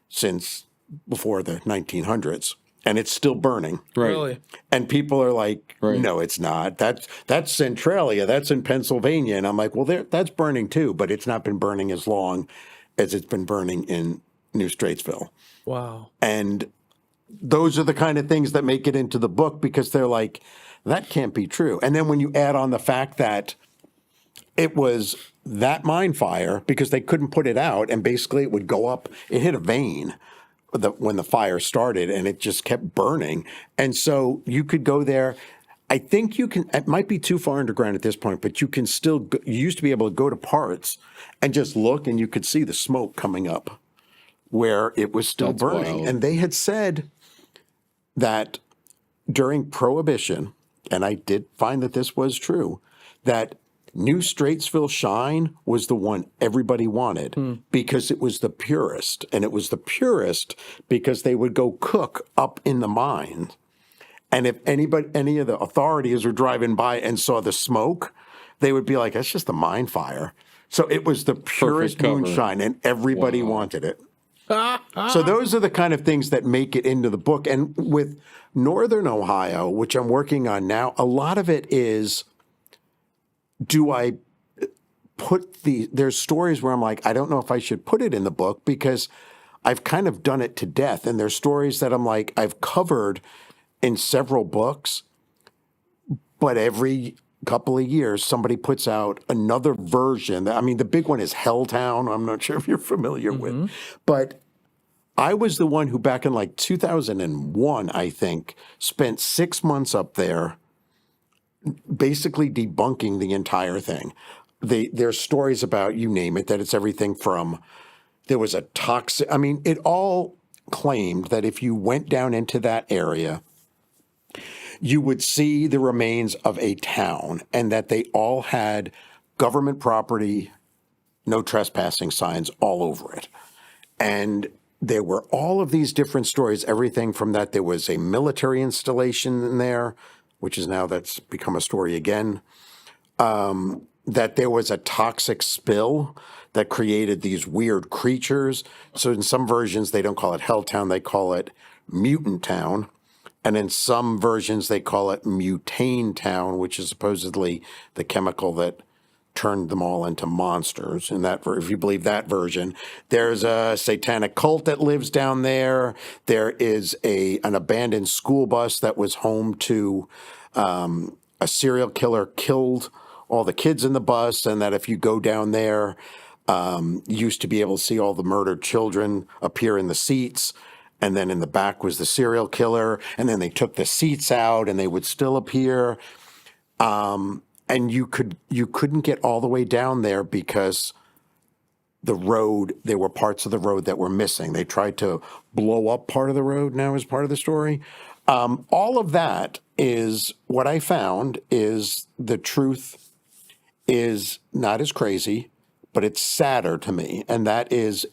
since before the 1900s, and it's still burning.
Right.
Really?
And people are like, no, it's not. That's Centralia. That's in Pennsylvania. And I'm like, well, that's burning too, but it's not been burning as long as it's been burning in New Straitsville.
Wow.
And those are the kind of things that make it into the book because they're like, that can't be true. And then when you add on the fact that it was that mine fire because they couldn't put it out and basically it would go up, it hit a vein when the fire started and it just kept burning. And so you could go there. I think you can, it might be too far underground at this point, but you can still, you used to be able to go to parts and just look and you could see the smoke coming up where it was still burning.
Wild.
And they had said that during Prohibition, and I did find that this was true, that New Straitsville Shine was the one everybody wanted because it was the purest. And it was the purest because they would go cook up in the mine. And if any of the authorities were driving by and saw the smoke, they would be like, that's just the mine fire. So it was the purest moonshine and everybody wanted it. So those are the kind of things that make it into the book. And with Northern Ohio, which I'm working on now, a lot of it is, do I put there's stories where I'm like, I don't know if I should put it in the book because I've kind of done it to death. And there's stories that I'm like, I've covered in several books, but every couple of years, somebody puts out another version. I mean, the big one is Helltown. I'm not sure if you're familiar with, but I was the one who back in like 2001, I think, spent 6 months up there basically debunking the entire thing. There's stories about, you name it, that it's everything from, there was a toxic, I mean, it all claimed that if you went down into that area, you would see the remains of a town, and that they all had government property, no trespassing signs all over it. And there were all of these different stories, everything from that there was a military installation in there, which is now that's become a story again, that there was a toxic spill that created these weird creatures. So in some versions, they don't call it Helltown, they call it Mutant Town. And in some versions, they call it Mutane Town, which is supposedly the chemical that turned them all into monsters. And that, if you believe that version, there's a satanic cult that lives down there. There is an abandoned school bus that was home to a serial killer killed all the kids in the bus, and that if you go down there, you used to be able to see all the murdered children appear in the seats. And then in the back was the serial killer. And then they took the seats out and they would still appear. And you couldn't get all the way down there because there were parts of the road that were missing. They tried to blow up part of the road now as part of the story. All of that is what I found is the truth is not as crazy, but it's sadder to me. And that is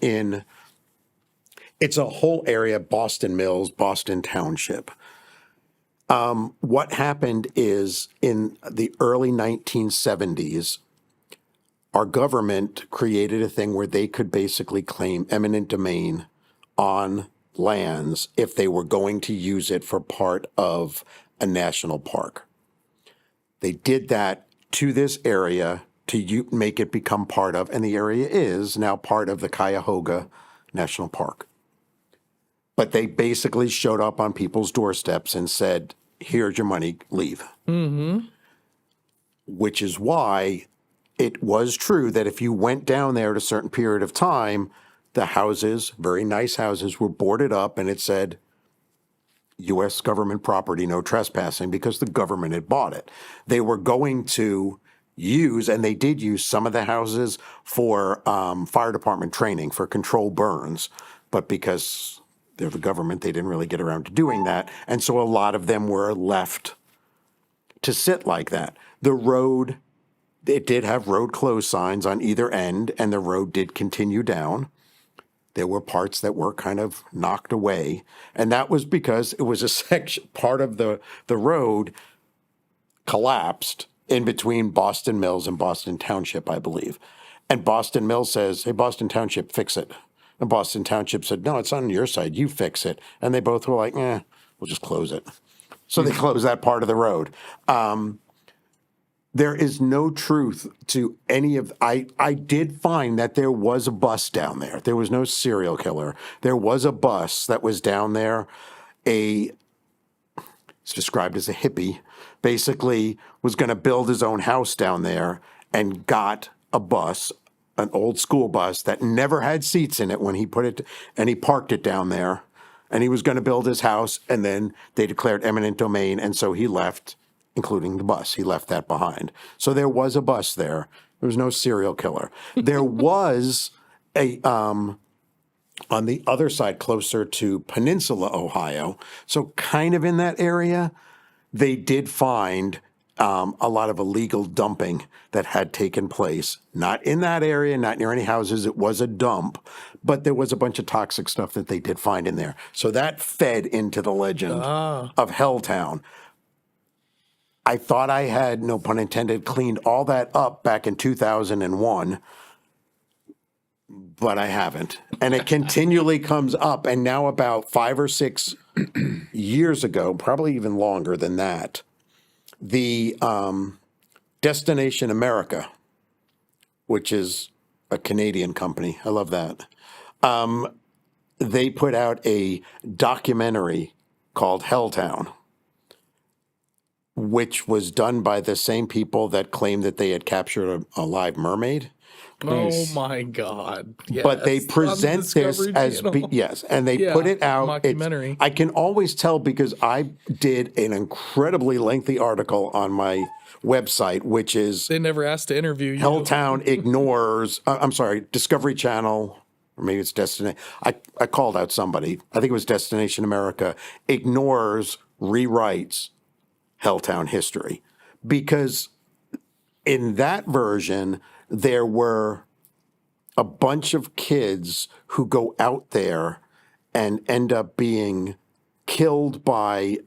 it's a whole area, Boston Mills, Boston Township. What happened is in the early 1970s, our government created a thing where they could basically claim eminent domain on lands if they were going to use it for part of a national park. They did that to this area to make it become part of, and the area is now part of the Cuyahoga National Park. But they basically showed up on people's doorsteps and said, here's your money, leave. Mm-hmm. Which is why it was true that if you went down there at a certain period of time, the houses, very nice houses, were boarded up and it said, U.S. government property, no trespassing, because the government had bought it. They were going to use, and they did use some of the houses for fire department training, for controlled burns. But because they're the government, they didn't really get around to doing that. And so a lot of them were left to sit like that. The road, it did have road closed signs on either end, and the road did continue down. There were parts that were kind of knocked away. And that was because it was a section, part of the road collapsed in between Boston Mills and Boston Township, I believe. And Boston Mills says, hey, Boston Township, fix it. And Boston Township said, no, it's on your side. You fix it. And they both were like, we'll just close it. So they closed that part of the road. There is no truth to any of. I did find that there was a bus down there. There was no serial killer. There was a bus that was down there. It's described as a hippie. Basically, was going to build his own house down there and got a bus, an old school bus that never had seats in it when he put it, and he parked it down there. And he was going to build his house, and then they declared eminent domain, and so he left, including the bus. He left that behind. So there was a bus there. There was no serial killer. There was on the other side, closer to Peninsula, Ohio, so kind of in that area, they did find a lot of illegal dumping that had taken place. Not in that area, not near any houses. It was a dump, but there was a bunch of toxic stuff that they did find in there. So that fed into the legend of Helltown. I thought I had, no pun intended, cleaned all that up back in 2001, but I haven't. And it continually comes up. And now about 5 or 6 years ago, probably even longer than that, the Destination America, which is a Canadian company, I love that, they put out a documentary called Helltown, which was done by the same people that claimed that they had captured a live mermaid.
Oh my God! Yes.
But they present this as yes, and they put it out.
Mockumentary.
I can always tell because I did an incredibly lengthy article on my website, which is
they never asked to interview you.
Helltown ignores. I'm sorry, Discovery Channel, or maybe it's Destination. I called out somebody. I think it was Destination America ignores, rewrites Helltown history, because in that version, there were a bunch of kids who go out there and end up being killed by,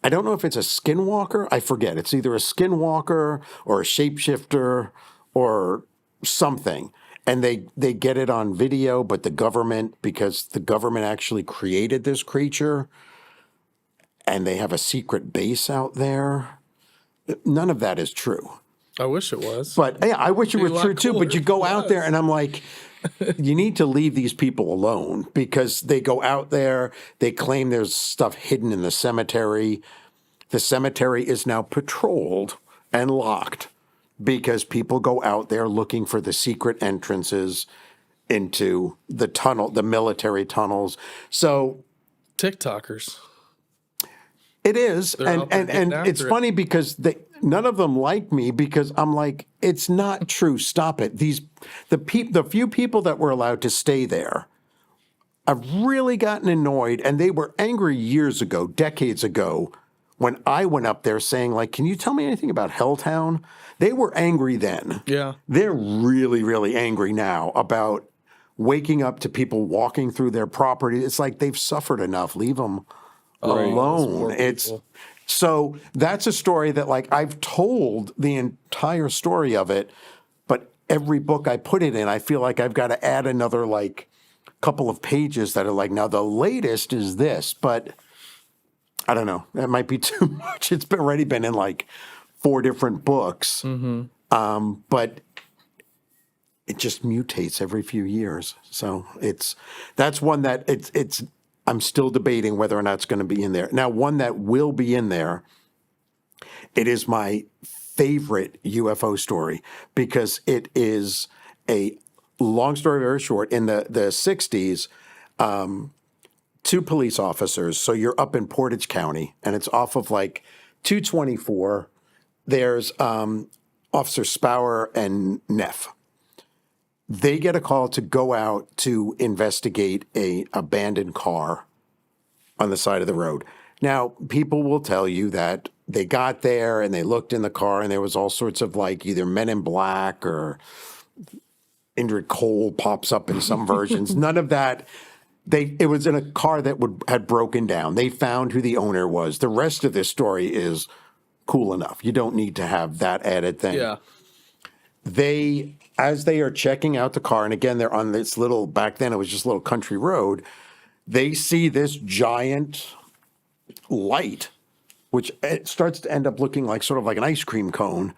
I don't know if it's a skinwalker. I forget. It's either a skinwalker or a shapeshifter or something. And they get it on video, but the government, because the government actually created this creature and they have a secret base out there. None of that is true.
I wish it was.
But yeah, I wish it
Be a
was
lot
true too.
cooler
But you
if
go
it
out
was.
there and I'm like, you need to leave these people alone, because they go out there, they claim there's stuff hidden in the cemetery. The cemetery is now patrolled and locked because people go out there looking for the secret entrances into the tunnel, the military tunnels. So
TikTokers.
it is,
They're out there
and
getting
it's
after it.
funny because none of them like me, because I'm like, it's not true. Stop it. The few people that were allowed to stay there, I've really gotten annoyed, and they were angry years ago, decades ago, when I went up there saying, like, can you tell me anything about Helltown? They were angry then.
Yeah.
They're really, really angry now about waking up to people walking through their property. It's like they've suffered enough. Leave them alone.
poor
It's
people.
so that's a story that, like, I've told the entire story of it, but every book I put it in, I feel like I've got to add another like couple of pages that are like, now the latest is this, but I don't know. That might be too much. It's already been in like 4 different books, but it just mutates every few years. So that's one that it's. I'm still debating whether or not it's going to be in there. Now, one that will be in there, it is my favorite UFO story, because it is a long story very short. In the 60s, 2 police officers, so you're up in Portage County, and it's off of like 224. There's Officer Spower and Neff. They get a call to go out to investigate a abandoned car on the side of the road. Now, people will tell you that they got there and they looked in the car and there was all sorts of like either Men in Black or Indrid Cole pops up in some versions. None of that. It was in a car that had broken down. They found who the owner was. The rest of this story is cool enough. You don't need to have that added thing.
Yeah.
As they are checking out the car, and again, they're on this little, back then it was just a little country road, they see this giant light, which it starts to end up looking like sort of like an ice cream cone,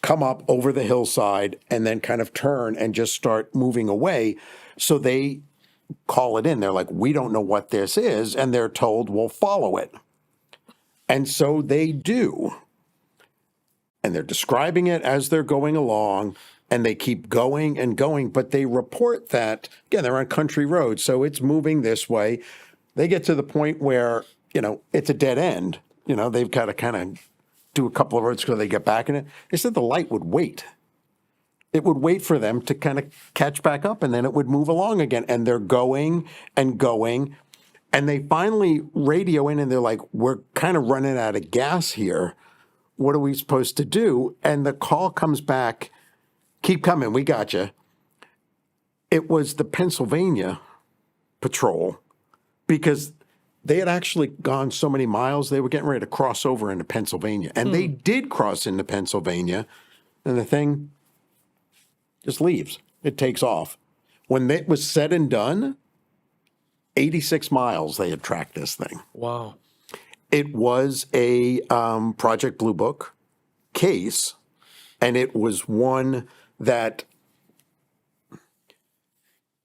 come up over the hillside and then kind of turn and just start moving away. So they call it in. They're like, we don't know what this is. And they're told, well, follow it. And so they do. And they're describing it as they're going along, and they keep going and going, but they report that, again, they're on country roads, so it's moving this way. They get to the point where, it's a dead end. They've got to kind of do a couple of roads so they get back in it. They said the light would wait. It would wait for them to kind of catch back up, and then it would move along again. And they're going and going, and they finally radio in, and they're like, we're kind of running out of gas here. What are we supposed to do? And the call comes back, keep coming, we got you. It was the Pennsylvania patrol, because they had actually gone so many miles, they were getting ready to cross over into Pennsylvania. And they did cross into Pennsylvania, and the thing just leaves. It takes off. When it was said and done, 86 miles they had tracked this thing.
Wow.
It was a Project Blue Book case, and it was one that,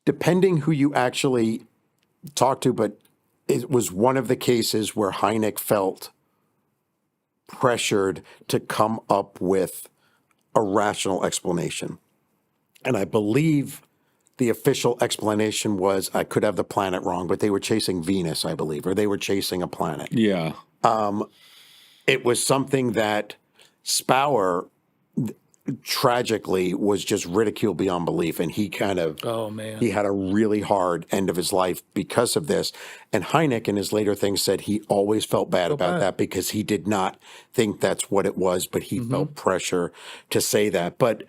depending who you actually talk to, but it was one of the cases where Hynek felt pressured to come up with a rational explanation. And I believe the official explanation was, I could have the planet wrong, but they were chasing Venus, I believe, or they were chasing a planet.
Yeah.
It was something that Spower, tragically was just ridiculed beyond belief. And he kind of,
Oh man.
he had a really hard end of his life because of this. And Hynek in his later things said he always felt bad about that because he did not think that's what it was, but he felt pressure to say that. But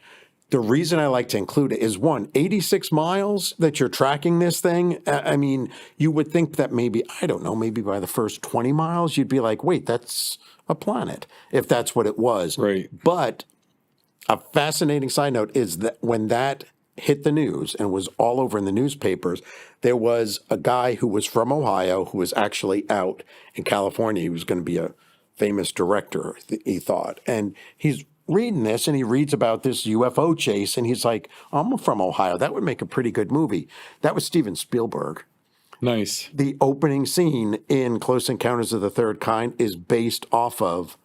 the reason I like to include it is 86 miles that you're tracking this thing. I mean, you would think that maybe, I don't know, maybe by the first 20 miles, you'd be like, wait, that's a planet, if that's what it was.
Right.
But a fascinating side note is that when that hit the news and was all over in the newspapers, there was a guy who was from Ohio who was actually out in California. He was going to be a famous director, he thought. And he's reading this and he reads about this UFO chase and he's like, I'm from Ohio. That would make a pretty good movie. That was Steven Spielberg.
Nice.
The opening scene in Close Encounters of the Third Kind is based off of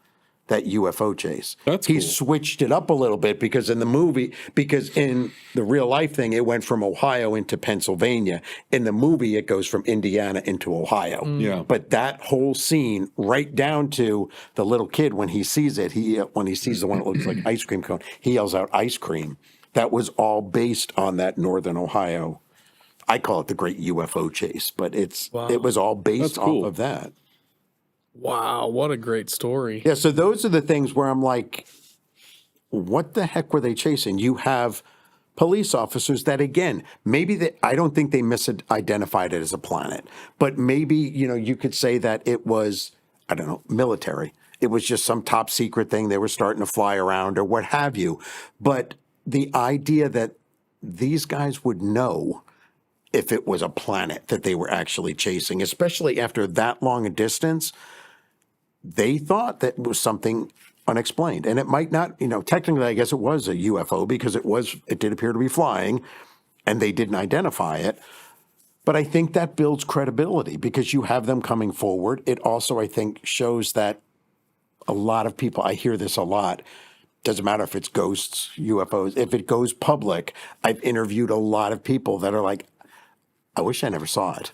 that UFO chase.
That's
He
cool.
switched it up a little bit because in the real life thing, it went from Ohio into Pennsylvania. In the movie, it goes from Indiana into Ohio.
Yeah.
But that whole scene, right down to the little kid, when he sees it, when he sees the one that looks like ice cream cone, he yells out ice cream. That was all based on that Northern Ohio. I call it the Great UFO Chase, but it was all based
That's cool.
off of that.
Wow, what a great story.
Yeah, so those are the things where I'm like, what the heck were they chasing? You have police officers that, again, I don't think they misidentified it as a planet, but maybe, you could say that it was, I don't know, military. It was just some top secret thing they were starting to fly around or what have you. But the idea that these guys would know if it was a planet that they were actually chasing, especially after that long a distance, they thought that it was something unexplained. And it might not, technically, I guess it was a UFO because it did appear to be flying and they didn't identify it. But I think that builds credibility because you have them coming forward. It also, I think, shows that a lot of people, I hear this a lot, doesn't matter if it's ghosts, UFOs, if it goes public, I've interviewed a lot of people that are like, I wish I never saw it.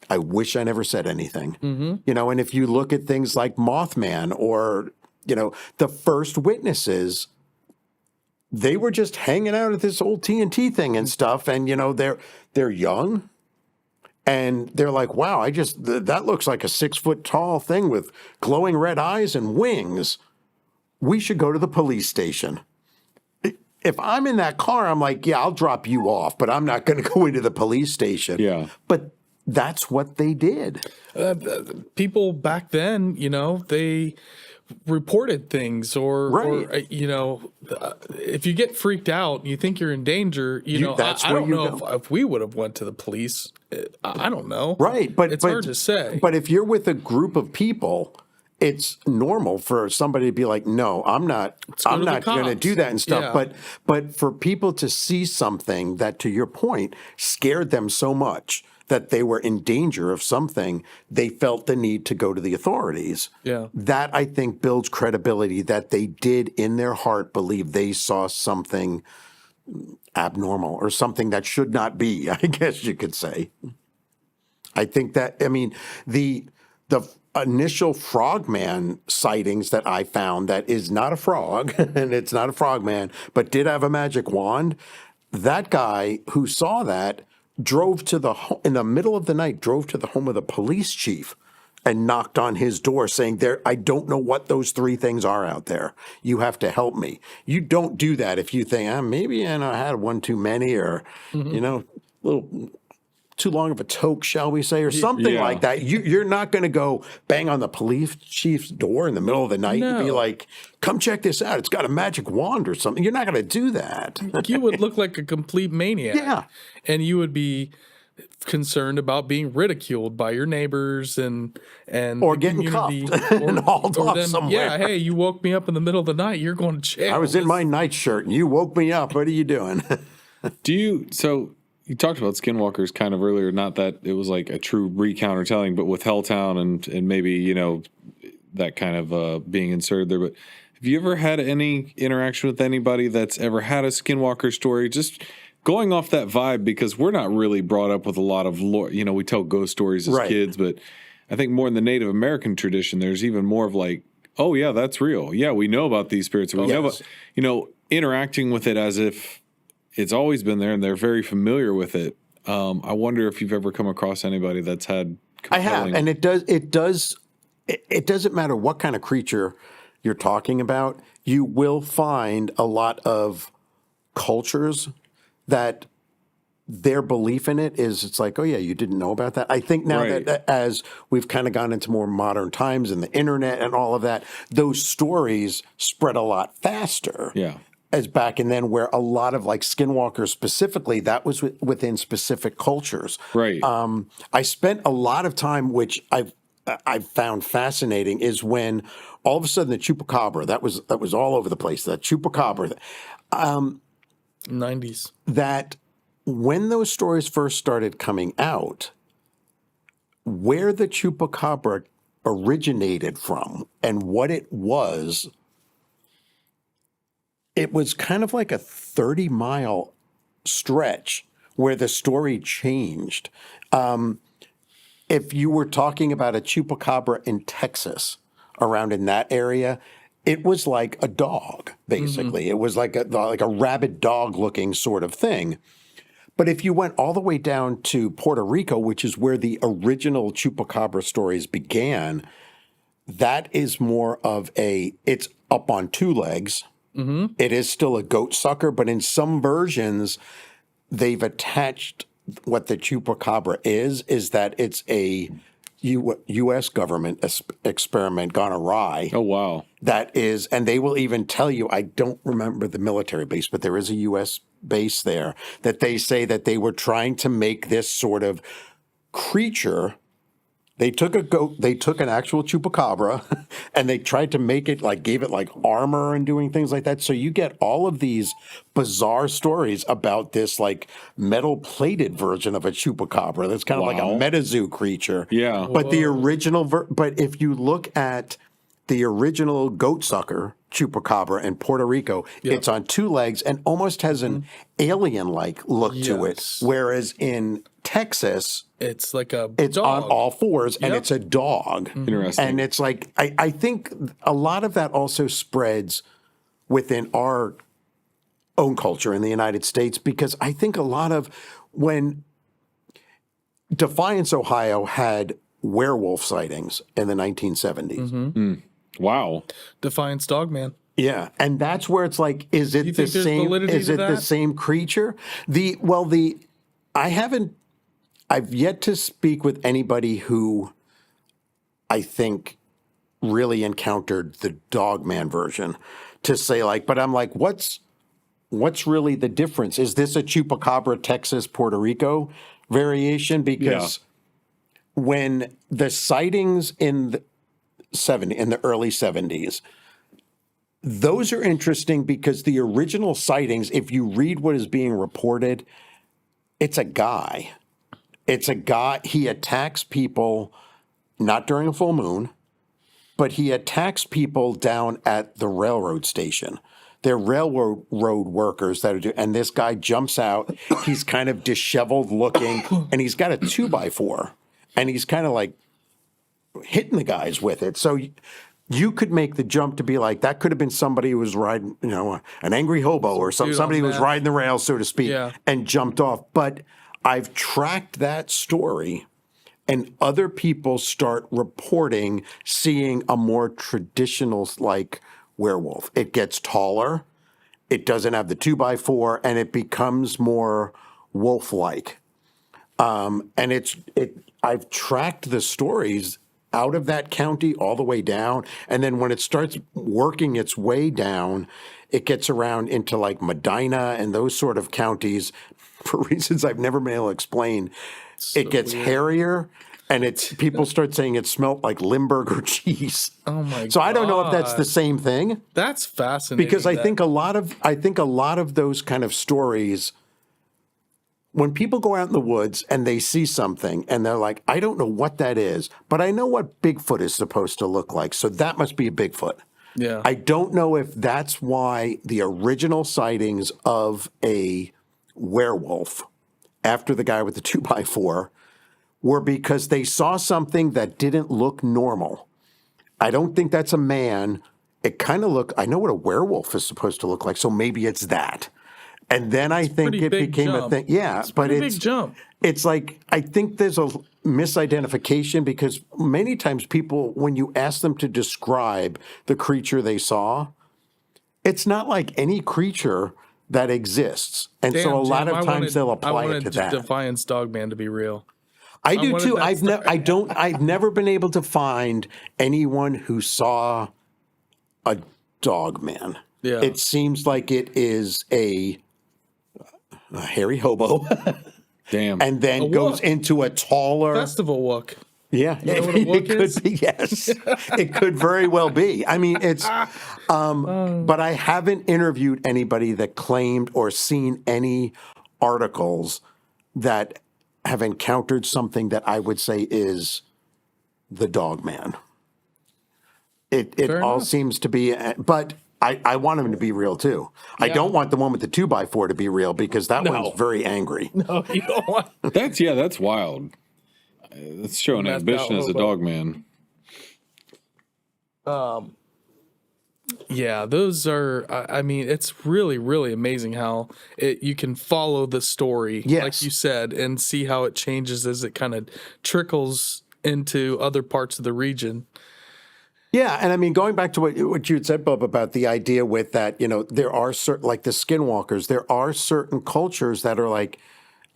I wish I never said anything. And if you look at things like Mothman or, the first witnesses, they were just hanging out at this old TNT thing and stuff. And, they're young and they're like, wow, that looks like a 6-foot tall thing with glowing red eyes and wings. We should go to the police station. If I'm in that car, I'm like, yeah, I'll drop you off, but I'm not going to go into the police station.
Yeah.
But that's what they did.
People back then, they reported things or if you get freaked out and you think you're in danger, I don't know if we would have went to the police. I don't know.
Right. But
it's hard to say.
But if you're with a group of people, it's normal for somebody to be like, no, I'm not going to do that and stuff.
Yeah.
But for people to see something that, to your point, scared them so much that they were in danger of something, they felt the need to go to the authorities.
Yeah.
That, I think, builds credibility that they did in their heart believe they saw something abnormal or something that should not be, I guess you could say. I think that, the initial frogman sightings that I found that is not a frog, and it's not a frogman, but did have a magic wand, that guy who saw that drove in the middle of the night, drove to the home of the police chief and knocked on his door saying, I don't know what those 3 things are out there. You have to help me. You don't do that if you think, maybe I had one too many or, a little too long of a toke, shall we say, or something like that. You're not going to go bang on the police chief's door in the middle of the night and be like, come check this out. It's got a magic wand or something. You're not going to do that.
You would look like a complete maniac.
Yeah.
And you would be concerned about being ridiculed by your neighbors and
or getting cuffed and hauled off somewhere.
Yeah, hey, you woke me up in the middle of the night. You're going to jail.
I was in my nightshirt and you woke me up. What are you doing?
You talked about skinwalkers kind of earlier, not that it was like a true recount or telling, but with Helltown and maybe, that kind of being inserted there. But have you ever had any interaction with anybody that's ever had a skinwalker story? Just going off that vibe, because we're not really brought up with a lot of lore. We tell ghost stories as kids, but I think more in the Native American tradition, there's even more of like, oh yeah, that's real. Yeah, we know about these spirits. We know about, interacting with it as if it's always been there and they're very familiar with it. I wonder if you've ever come across anybody that's had
I have,
compelling-
and it doesn't matter what kind of creature you're talking about. You will find a lot of cultures that their belief in it is, it's like, oh yeah, you didn't know about that. I think now
Right.
that as we've kind of gone into more modern times and the internet and all of that, those stories spread a lot faster.
Yeah.
As back and then, where a lot of like skinwalkers specifically, that was within specific cultures.
Right.
I spent a lot of time, which I've found fascinating, is when all of a sudden the chupacabra, that was all over the place. That chupacabra,
90s.
that when those stories first started coming out, where the chupacabra originated from and what it was kind of like a 30-mile stretch where the story changed. If you were talking about a chupacabra in Texas, around in that area, it was like a dog, basically. It was like a rabid dog-looking sort of thing. But if you went all the way down to Puerto Rico, which is where the original chupacabra stories began, that is more of it's up on two legs. It is still a goat sucker, but in some versions, they've attached what the chupacabra is that it's a U.S. government experiment gone awry.
Oh, wow.
That is, and they will even tell you, I don't remember the military base, but there is a U.S. base there, that they say that they were trying to make this sort of creature. They took an actual chupacabra and they tried to make it gave it armor and doing things like that. So you get all of these bizarre stories about this metal plated version of a chupacabra. That's kind of like a metazoo creature.
Yeah.
But the original, but if you look at the original goat sucker chupacabra in Puerto Rico, it's on two legs and almost has an alien-like look to it. Whereas in Texas,
it's like a
it's
dog.
on all fours and it's a dog.
Interesting.
And it's I think a lot of that also spreads within our own culture in the United States, because I think a lot of when Defiance, Ohio had werewolf sightings in the 1970s.
Wow.
Defiance Dogman.
Yeah, and that's where it's is it
You
the
think there's
same?
validity
Is
to
it the
that?
same creature? I've yet to speak with anybody who I think really encountered the Dogman version to say but I'm what's really the difference? Is this a Chupacabra, Texas, Puerto Rico variation? Because when the sightings in the early 70s, those are interesting because the original sightings, if you read what is being reported, it's a guy. It's a guy. He attacks people, not during a full moon, but he attacks people down at the railroad station. They're railroad workers that are doing, and this guy jumps out. He's kind of disheveled looking, and he's got a 2x4, and he's kind of hitting the guys with it. So you could make the jump to be that could have been somebody who was riding, an angry hobo or somebody who was riding the rails, so to speak, and jumped off. But I've tracked that story, and other people start reporting seeing a more traditional werewolf. It gets taller, it doesn't have the 2x4, and it becomes more wolf-like. And I've tracked the stories out of that county all the way down, and then when it starts working its way down, it gets around into Medina and those sort of counties for reasons I've never been able to explain. It gets hairier, and people start saying it smelled like Limburger cheese.
Oh my god.
So I don't know if that's the same thing,
That's fascinating.
because I think a lot of those kind of stories, when people go out in the woods and they see something and they're like, I don't know what that is, but I know what Bigfoot is supposed to look like, so that must be a Bigfoot.
Yeah.
I don't know if that's why the original sightings of a werewolf after the guy with the 2x4 were because they saw something that didn't look normal. I don't think that's a man it kind of I know what a werewolf is supposed to look like, so maybe it's that. And then I think it became a thing. Yeah, but
big jump.
It's like, I think there's a misidentification because many times people, when you ask them to describe the creature they saw, it's not like any creature that exists. And so a lot of times they'll apply it to that.
Defiance Dogman to be real.
I do too. I've never been able to find anyone who saw a dog man.
Yeah.
It seems like it is a hairy hobo.
Damn.
And then goes into a taller
Festival Wook.
Yeah, it could be. Yes, it could very well be. I mean, it's. But I haven't interviewed anybody that claimed or seen any articles that have encountered something that I would say is the dog man. It all seems to be, but I want him to be real too. Yeah. I don't want the one with the 2x4 to be real because that one's very angry.
No, you don't want.
That's wild. That's showing ambition as a dog man.
Yeah, those are. I mean, it's really, really amazing how you can follow the story, like you said, and see how it changes as it kind of trickles into other parts of the region.
Yeah, and I mean, going back to what you had said, Bob, about the idea with that, there are certain, like the skinwalkers, there are certain cultures that are like,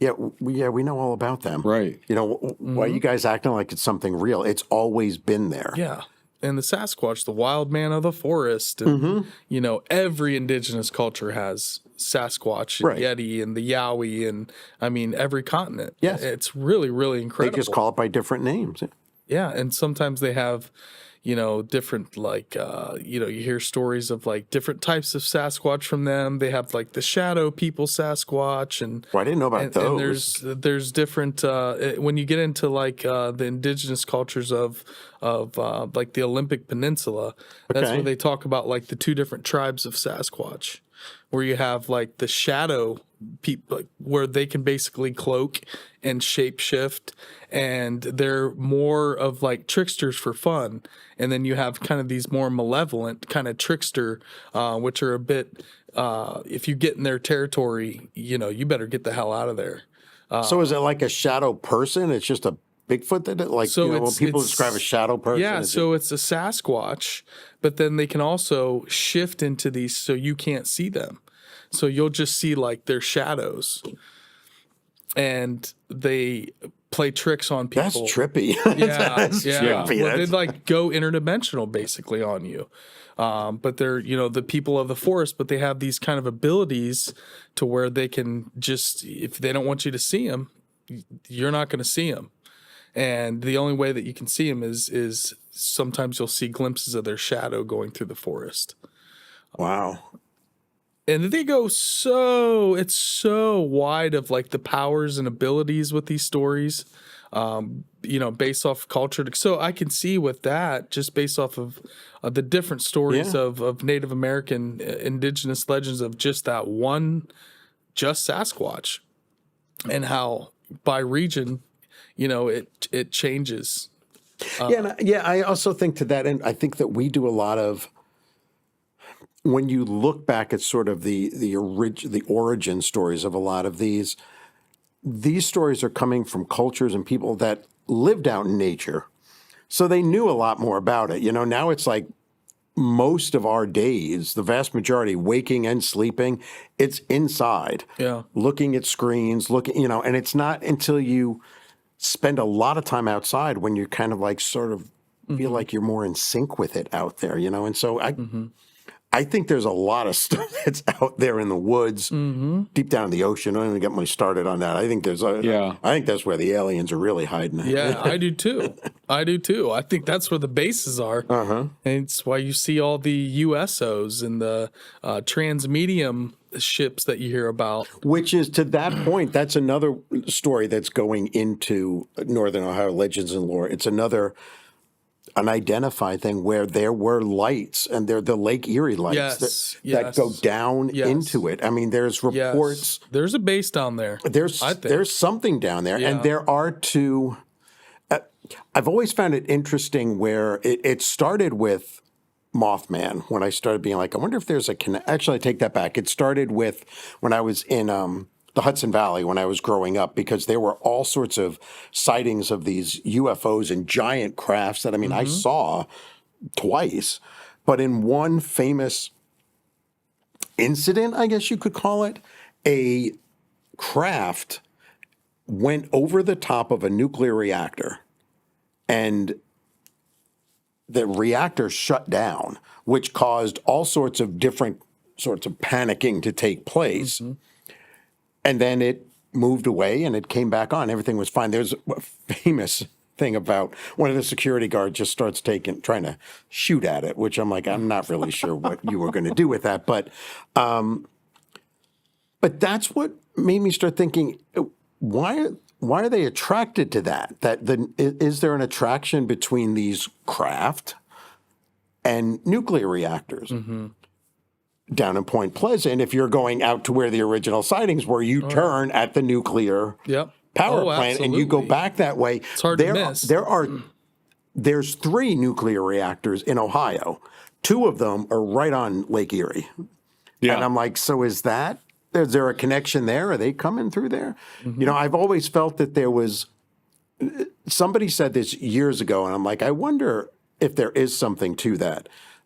we know all about them.
Right.
Why are you guys acting like it's something real? It's always been there.
Yeah. And the Sasquatch, the wild man of the forest. And, every indigenous culture has Sasquatch, and Yeti, and the Yowie, and I mean, every continent.
Yes.
It's really, really incredible.
They just call it by different names.
Yeah. And sometimes they have, different, like, you hear stories of like different types of Sasquatch from them. They have like the shadow people Sasquatch. And
I didn't know about those.
And there's different, when you get into like the indigenous cultures of like the Olympic Peninsula, that's where they talk about like the two different tribes of Sasquatch, where you have like the shadow people, like, where they can basically cloak and shapeshift, and they're more of like tricksters for fun. And then you have kind of these more malevolent kind of trickster, which are a bit, if you get in their territory, you better get the hell out of there.
So is it like a shadow person? It's just a Bigfoot that like, when people describe a shadow person?
Yeah, so it's a Sasquatch, but then they can also shift into these so you can't see them. So you'll just see like their shadows, and they play tricks on people.
That's trippy.
Yeah,
That's trippy.
Well, they like go interdimensional basically on you. But they're, the people of the forest, but they have these kind of abilities to where they can just, if they don't want you to see them, you're not going to see them. And the only way that you can see them is sometimes you'll see glimpses of their shadow going through the forest.
Wow.
And they go it's so wide of like the powers and abilities with these stories, based off culture. So I can see with that, just based off of the different stories of Native American indigenous legends of just that one, just Sasquatch, and how by region, it changes.
I also think to that end, I think that we do a lot of, when you look back at sort of the origin stories of a lot of these stories are coming from cultures and people that lived out in nature. So they knew a lot more about it. Now it's like most of our days, the vast majority, waking and sleeping, it's inside.
Yeah.
Looking at screens, and it's not until you spend a lot of time outside when you kind of like sort of feel like you're more in sync with it out there, and so I think there's a lot of stuff that's out there in the woods, deep down in the ocean. I don't even get me started on that. I think I think that's where the aliens are really hiding.
Yeah, I do too. I think that's where the bases are. And it's why you see all the USOs and the transmedium ships that you hear about.
Which is, to that point, that's another story that's going into Northern Ohio legends and lore. It's another unidentified thing where there were lights, and they're the Lake Erie lights that go down into it. I mean, there's reports.
There's a base down there.
There's something down there, and there are two. I've always found it interesting where it started with Mothman when I started being like, I wonder if there's a Actually, I take that back. It started with when I was in the Hudson Valley when I was growing up, because there were all sorts of sightings of these UFOs and giant crafts that, I mean, I saw twice. But in one famous incident, I guess you could call it, a craft went over the top of a nuclear reactor and the reactor shut down, which caused all sorts of different sorts of panicking to take place. And then it moved away and it came back on. Everything was fine. There's a famous thing about one of the security guards just starts trying to shoot at it, which I'm like, I'm not really sure what you were going to do with that. But that's what made me start thinking, why are they attracted to that? Is there an attraction between these craft and nuclear reactors? Down in Point Pleasant, if you're going out to where the original sightings were, you turn at the nuclear power plant and you go back that way.
It's hard to miss.
There's 3 nuclear reactors in Ohio. 2 of them are right on Lake Erie. Yeah. And I'm like, so is there a connection there? Are they coming through there? You know, I've always felt that there was, somebody said this years ago, and I'm like, I wonder if there is something to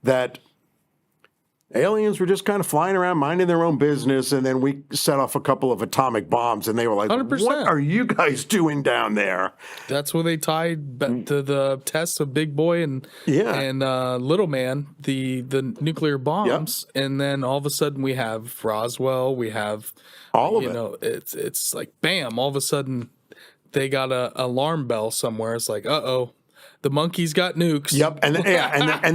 that aliens were just kind of flying around minding their own business, and then we set off a couple of atomic bombs, and they were like,
100%.
What are you guys doing down there?
That's where they tied to the tests of Big Boy and Little Man, the nuclear bombs. And then all of a sudden we have Roswell, we have
all of it.
You know, it's like, bam, all of a sudden they got a alarm bell somewhere. It's like, uh-oh. The monkeys got nukes.
Yep, and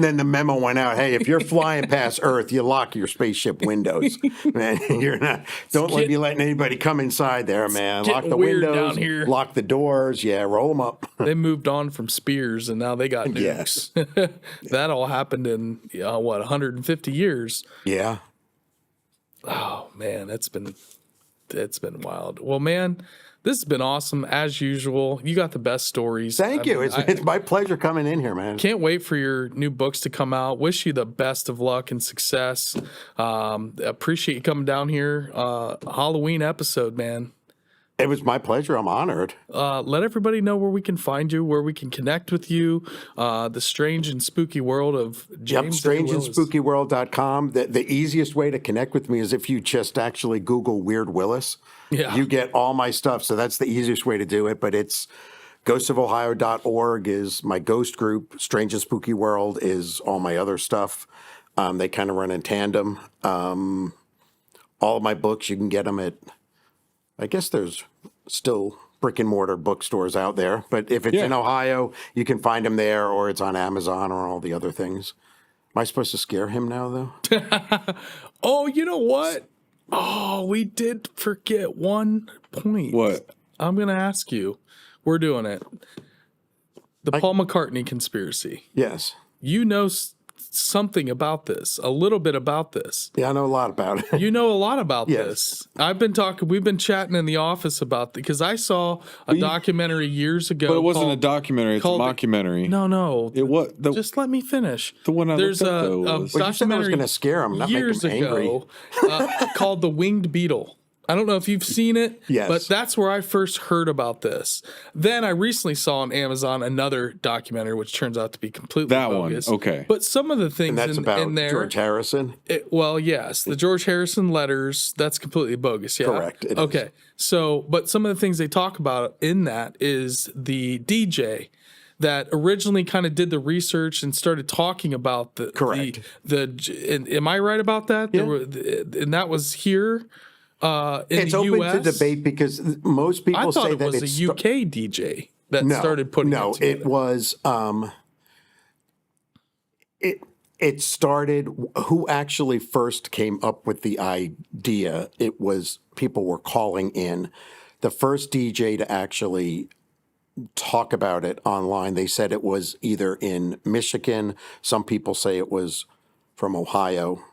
then the memo went out. Hey, if you're flying past Earth, you lock your spaceship windows, man. You're not. Don't be letting anybody come inside there, man. Lock the windows
down here.
Lock the doors. Yeah, roll them up.
They moved on from spears, and now they got nukes. Yes. That all happened in 150 years.
Yeah.
Oh man, it's been wild. Well, man. This has been awesome, as usual. You got the best stories.
Thank you. It's my pleasure coming in here, man.
Can't wait for your new books to come out. Wish you the best of luck and success. Appreciate you coming down here. Halloween episode, man.
It was my pleasure. I'm honored.
Let everybody know where we can find you, where we can connect with you. The strange and spooky world of James.
strangeandspookyworld.com. The easiest way to connect with me is if you just actually Google Weird Willis. Yeah. You get all my stuff. So that's the easiest way to do it. But it's ghostofohio.org is my ghost group. Strange and Spooky World is all my other stuff. They kind of run in tandem. All of my books, you can get them at, I guess there's still brick and mortar bookstores out there. But if it's in Ohio, you can find them there, or it's on Amazon or all the other things. Am I supposed to scare him now, though?
Oh, you know what? Oh, we did forget one point.
What?
I'm going to ask you. We're doing it. The Paul McCartney conspiracy.
Yes.
You know something about this, a little bit about this.
Yeah, I know a lot about it.
You know a lot about this. We've been chatting in the office about because I saw a documentary years ago.
But it wasn't a documentary, it's a mockumentary.
No.
It was
just let me finish.
The one
There's a documentary
was going to scare him, not
years
make him angry.
ago called The Winged Beetle. I don't know if you've seen it, but that's where I first heard about this. Then I recently saw on Amazon another documentary, which turns out to be completely bogus.
One, okay.
But some of the things in there,
George Harrison.
Yes, the George Harrison letters. That's completely bogus. Yeah,
correct.
Okay, so but some of the things they talk about in that is the DJ that originally kind of did the research and started talking about the
correct.
Am I right about that?
Yeah.
And that was here.
It's
the
open
US?
to debate because most people say that
it was a UK DJ that started putting it together.
It was it started who actually first came up with the idea. It was people were calling in. The first DJ to actually talk about it online, they said it was either in Michigan. Some people say it was from Ohio.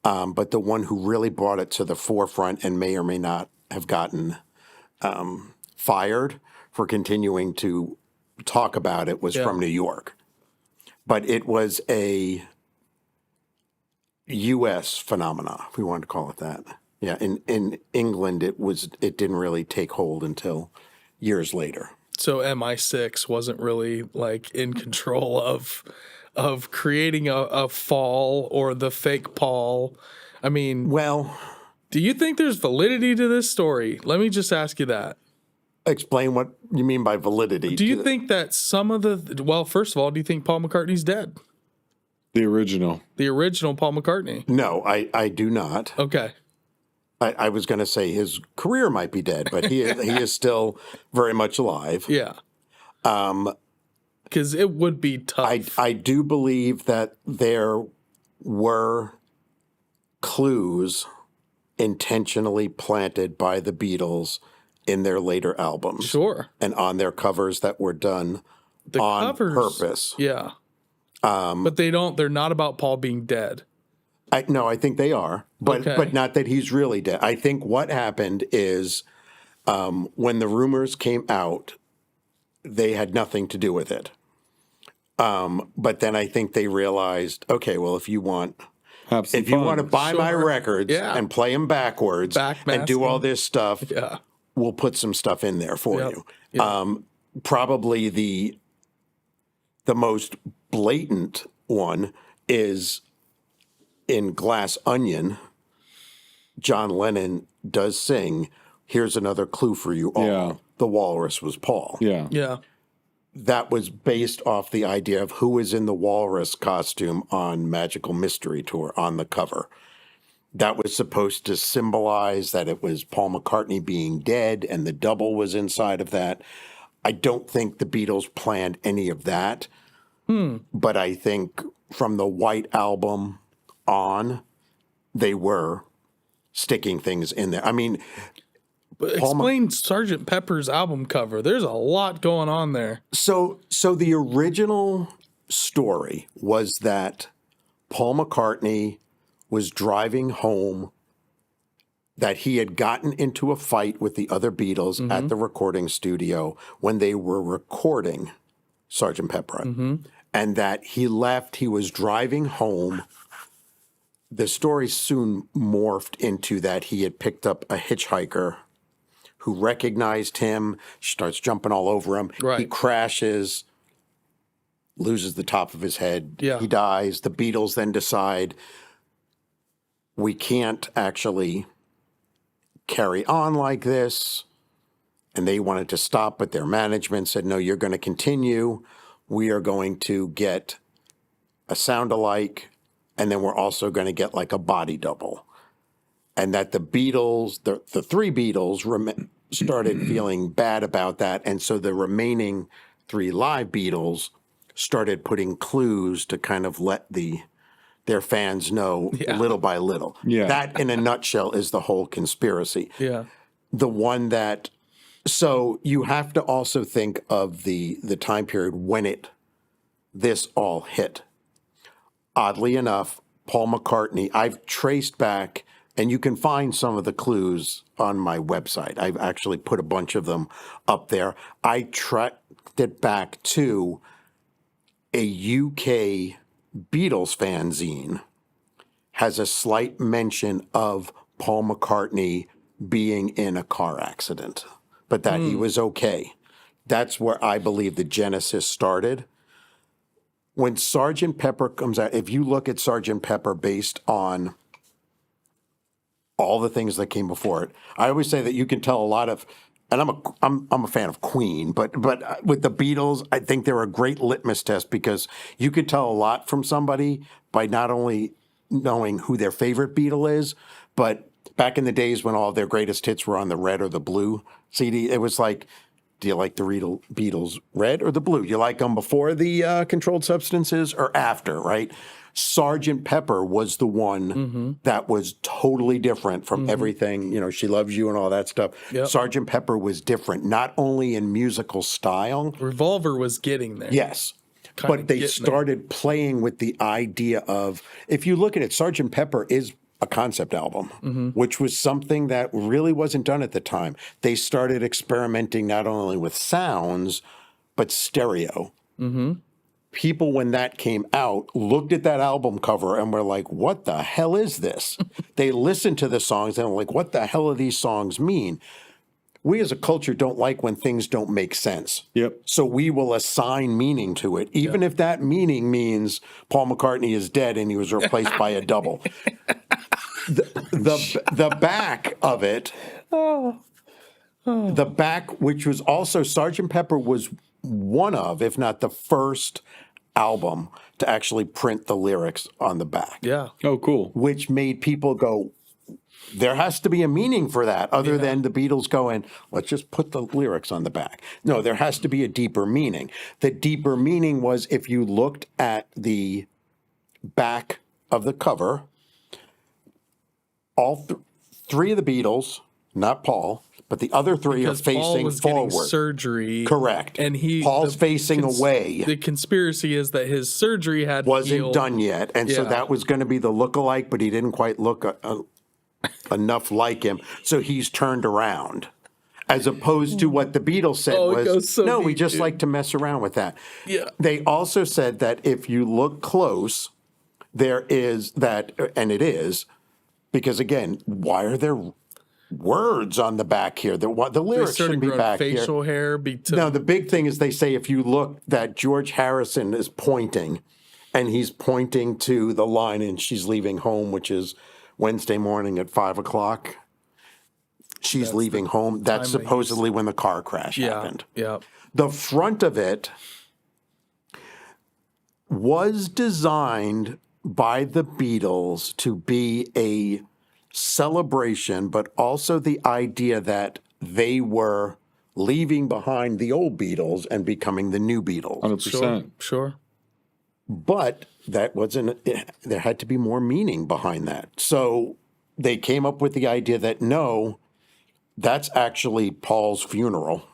But the one who really brought it to the forefront and may or may not have gotten fired for continuing to talk about it was from New York. But it was a U.S. phenomena, if we wanted to call it that. Yeah, in England, it didn't really take hold until years later.
So MI6 wasn't really like in control of creating a fall or the fake Paul. I mean,
Well,
do you think there's validity to this story? Let me just ask you that.
explain what you mean by validity.
Do you think that some of the, well, first of all, do you think Paul McCartney's dead?
The original.
The original Paul McCartney?
No, I do not.
Okay.
I was going to say his career might be dead, but he is still very much alive.
Yeah. Because it would be tough.
I do believe that there were clues intentionally planted by the Beatles in their later albums.
Sure.
And on their covers that were done on purpose.
Yeah. But they're not about Paul being dead.
No, I think they are, but not that he's really dead. I think what happened is when the rumors came out, they had nothing to do with it. But then I think they realized, okay, well, if you want to buy my records and play them backwards and do all this stuff, we'll put some stuff in there for you. Yep. Probably the most blatant one is in Glass Onion. John Lennon does sing, "Here's another clue for you all."
Yeah.
The walrus was Paul.
Yeah.
Yeah.
That was based off the idea of who was in the walrus costume on Magical Mystery Tour on the cover. That was supposed to symbolize that it was Paul McCartney being dead, and the double was inside of that. I don't think the Beatles planned any of that. But I think from the White Album on, they were sticking things in there. I mean,
but explain Sgt. Pepper's album cover. There's a lot going on there.
So the original story was that Paul McCartney was driving home, that he had gotten into a fight with the other Beatles at the recording studio when they were recording Sgt. Pepper. And that he left, he was driving home. The story soon morphed into that he had picked up a hitchhiker who recognized him, starts jumping all over him.
Right.
He crashes, loses the top of his head.
Yeah.
He dies. The Beatles then decide, we can't actually carry on like this. And they wanted to stop, but their management said, no, you're going to continue. We are going to get a sound-alike, and then we're also going to get like a body double. And that the Beatles, the three Beatles started feeling bad about that. And so the remaining three live Beatles started putting clues to kind of let their fans know little by little.
Yeah.
That, in a nutshell, is the whole conspiracy.
Yeah.
The one that... So you have to also think of the time period when this all hit. Oddly enough, Paul McCartney, I've traced back, and you can find some of the clues on my website. I've actually put a bunch of them up there. I tracked it back to a UK Beatles fanzine has a slight mention of Paul McCartney being in a car accident, but that he was okay. That's where I believe the genesis started. When Sgt. Pepper comes out, if you look at Sgt. Pepper based on all the things that came before it, I always say that you can tell a lot of, and I'm a fan of Queen, but with the Beatles, I think they're a great litmus test because you could tell a lot from somebody by not only knowing who their favorite Beatle is, but back in the days when all their greatest hits were on the red or the blue CD, it was like, do you like the Beatles red or the blue? You like them before the controlled substances or after, right? Sgt. Pepper was the one that was totally different from everything, She Loves You and all that stuff.
Yep.
Sgt. Pepper was different, not only in musical style.
Revolver was getting there.
Yes. But they started playing with the idea of, if you look at it, Sgt. Pepper is a concept album, which was something that really wasn't done at the time. They started experimenting not only with sounds, but stereo. people, when that came out, looked at that album cover and were like, what the hell is this? They listened to the songs and were like, what the hell do these songs mean? We as a culture don't like when things don't make sense.
Yep.
So we will assign meaning to it, even if that meaning means Paul McCartney is dead and he was replaced by a double. The back of it, the back, which was also Sgt. Pepper, was one of, if not the first album to actually print the lyrics on the back.
Yeah.
Oh, cool.
Which made people go, there has to be a meaning for that other than the Beatles going, let's just put the lyrics on the back. No, there has to be a deeper meaning. The deeper meaning was, if you looked at the back of the cover, all three of the Beatles, not Paul, but the other three
Because
are facing
Paul was
forward.
getting surgery.
Correct.
And
Paul's facing away.
The conspiracy is that his surgery
Wasn't
healed.
done yet. And so
Yeah.
that was going to be the look-alike, but he didn't quite look enough like him. So he's turned around. As opposed to what the Beatles said
it goes
was,
so
no, we
deep,
just
dude.
like to mess around with that.
Yeah.
They also said that if you look close, there is that, and it is, because again, why are there words on the back here? The
They
lyrics
started
shouldn't be
growing
back
facial
here.
hair.
No, the big thing is they say if you look, that George Harrison is pointing, and he's pointing to the line, and she's leaving home, which is Wednesday morning at 5 o'clock. She's leaving home. That's
time that
supposedly when the car crash happened.
Yeah.
The front of it was designed by the Beatles to be a celebration, but also the idea that they were leaving behind the old Beatles and becoming the new Beatles.
100%.
Sure.
But that wasn't, there had to be more meaning behind that. So they came up with the idea that no, that's actually Paul's funeral.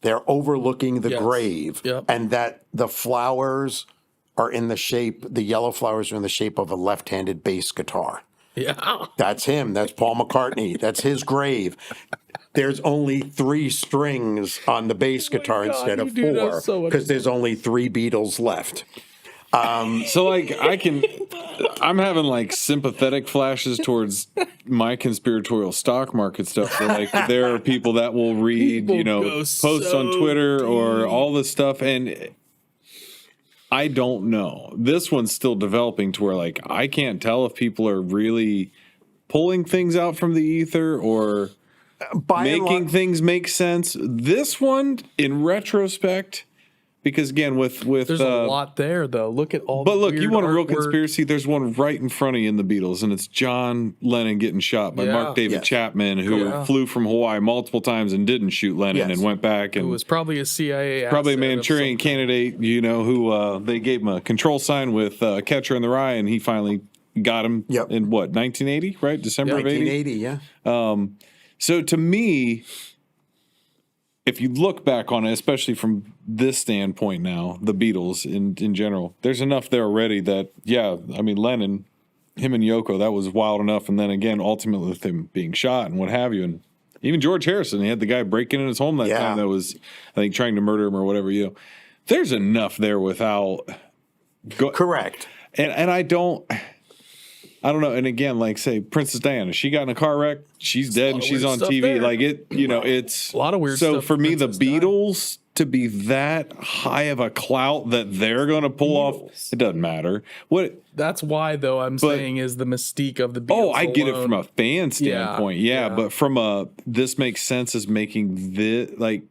They're overlooking the grave,
Yep.
and that the flowers are in the shape, the yellow flowers are in the shape of a left-handed bass guitar.
Yeah.
That's him. That's Paul McCartney. That's his grave. There's only 3 strings on the bass guitar
God,
instead of
you do know
4
so much
because there's only 3 Beatles left.
So like I'm having like sympathetic flashes towards my conspiratorial stock market stuff. Where like there are people that will read,
People go
posts
so
on Twitter or
deep.
all this stuff, and I don't know. This one's still developing to where like I can't tell if people are really pulling things out from the ether or
By and
making
large-
things make sense. This one, in retrospect, because again, with
There's a lot there, though. Look at all.
but
the
look, you
weird
want a real
artwork.
conspiracy? There's one right in front of you in the Beatles, and it's John Lennon getting shot by
Yeah.
Mark David
Yes.
Chapman, who
Yeah.
flew from Hawaii multiple times and didn't shoot Lennon
Yes.
and went back
It
and
was probably a CIA.
probably a
asset of
Manchurian
some-
candidate, who they gave him a control sign with Catcher in the Rye, and he finally got him
Yep.
in what, 1980, right? December of 80?
1980, yeah.
So to me, if you look back on it, especially from this standpoint now, the Beatles in general, there's enough there already that, yeah, I mean, Lennon, him and Yoko, that was wild enough. And then again, ultimately with him being shot and what have you. And even George Harrison, he had the guy breaking in his home that
Yeah.
time that was, I think, trying to murder him or whatever. There's enough there without...
Correct.
And I don't know. And again, like say Princess Diana, she got in a car wreck, she's dead, and
of
she's
weird
on
stuff
TV.
there.
Like it, it's
A lot of weird
So
stuff
for me, the
Princess died.
Beatles to be that high of a clout that they're going to pull off, it doesn't matter. What?
That's why, though, I'm saying is the mystique of the Beatles.
Oh, I get it
alone.
from a fan standpoint, yeah.
yeah.
But from a this makes sense as making this like,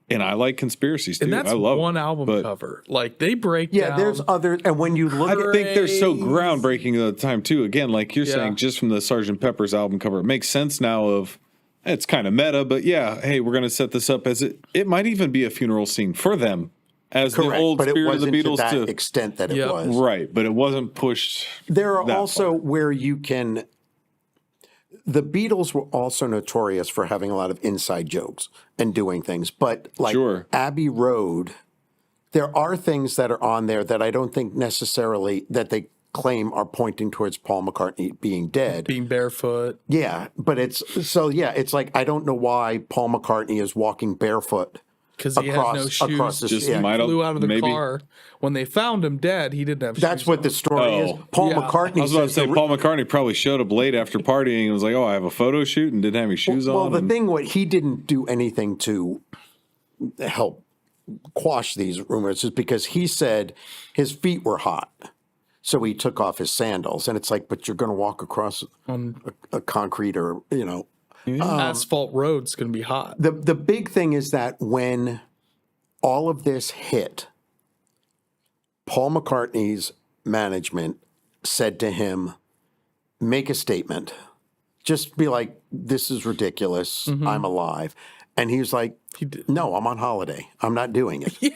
and I like conspiracies too.
And that's
I love
one
it.
album
But
cover. Like they break
Yeah,
down.
there's other, and when you look
I think they're so
Great.
groundbreaking at the time too. Again, like you're
Yeah.
saying, just from the Sgt. Pepper's album cover, it makes sense now. Of it's kind of meta, but yeah, hey, we're going to set this up as it might even be a funeral scene for them as
correct,
the old
but it
spirit of the
wasn't to
Beatles
that
to
extent that it
Yeah.
was.
right, but it wasn't pushed.
There are
that
also
far.
where you can. The Beatles were also notorious for having a lot of inside jokes and doing things, but like
Sure.
Abbey Road, there are things that are on there that I don't think necessarily that they claim are pointing towards Paul McCartney being dead.
being barefoot.
Yeah, but it's so yeah, it's like I don't know why Paul McCartney is walking barefoot
because he had no shoes.
Across the
Just
yeah.
might have
Flew out of the
maybe.
car. When they found him dead, he didn't have shoes.
That's what
on.
the story is. Paul
Yeah.
McCartney
I was about to
says
say Paul McCartney probably showed up late after partying and was like, "Oh, I have a photo shoot," and didn't have any shoes on.
Well, the
and-
thing, what he didn't do anything to help quash these rumors is because he said his feet were hot. So he took off his sandals. And it's like, but you're going to walk across a concrete or,
Asphalt road's going to be hot.
The big thing is that when all of this hit, Paul McCartney's management said to him, make a statement. Just be like, this is ridiculous. I'm alive. And he was like, no, I'm on holiday. I'm not doing it.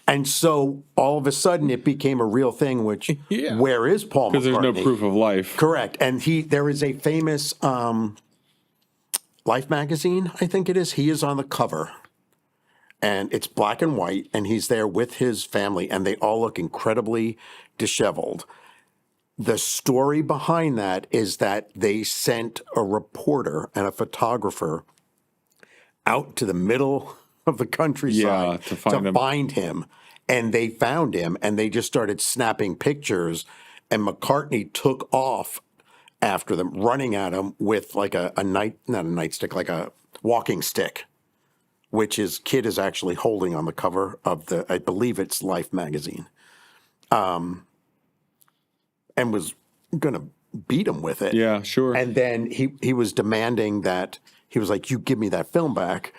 And so all of a sudden it became a real thing, which where is Paul McCartney?
Because there's no proof of life.
Correct. And there is a famous Life magazine, I think it is. He is on the cover. And it's black and white, and he's there with his family, and they all look incredibly disheveled. The story behind that is that they sent a reporter and a photographer out to the middle of the countryside
to find him.
And they found him, and they just started snapping pictures, and McCartney took off after them, running at him with like not a nightstick, like a walking stick, which his kid is actually holding on the cover of I believe it's Life magazine, and was going to beat him with it.
Yeah, sure.
And then he was demanding that, he was like, you give me that film back.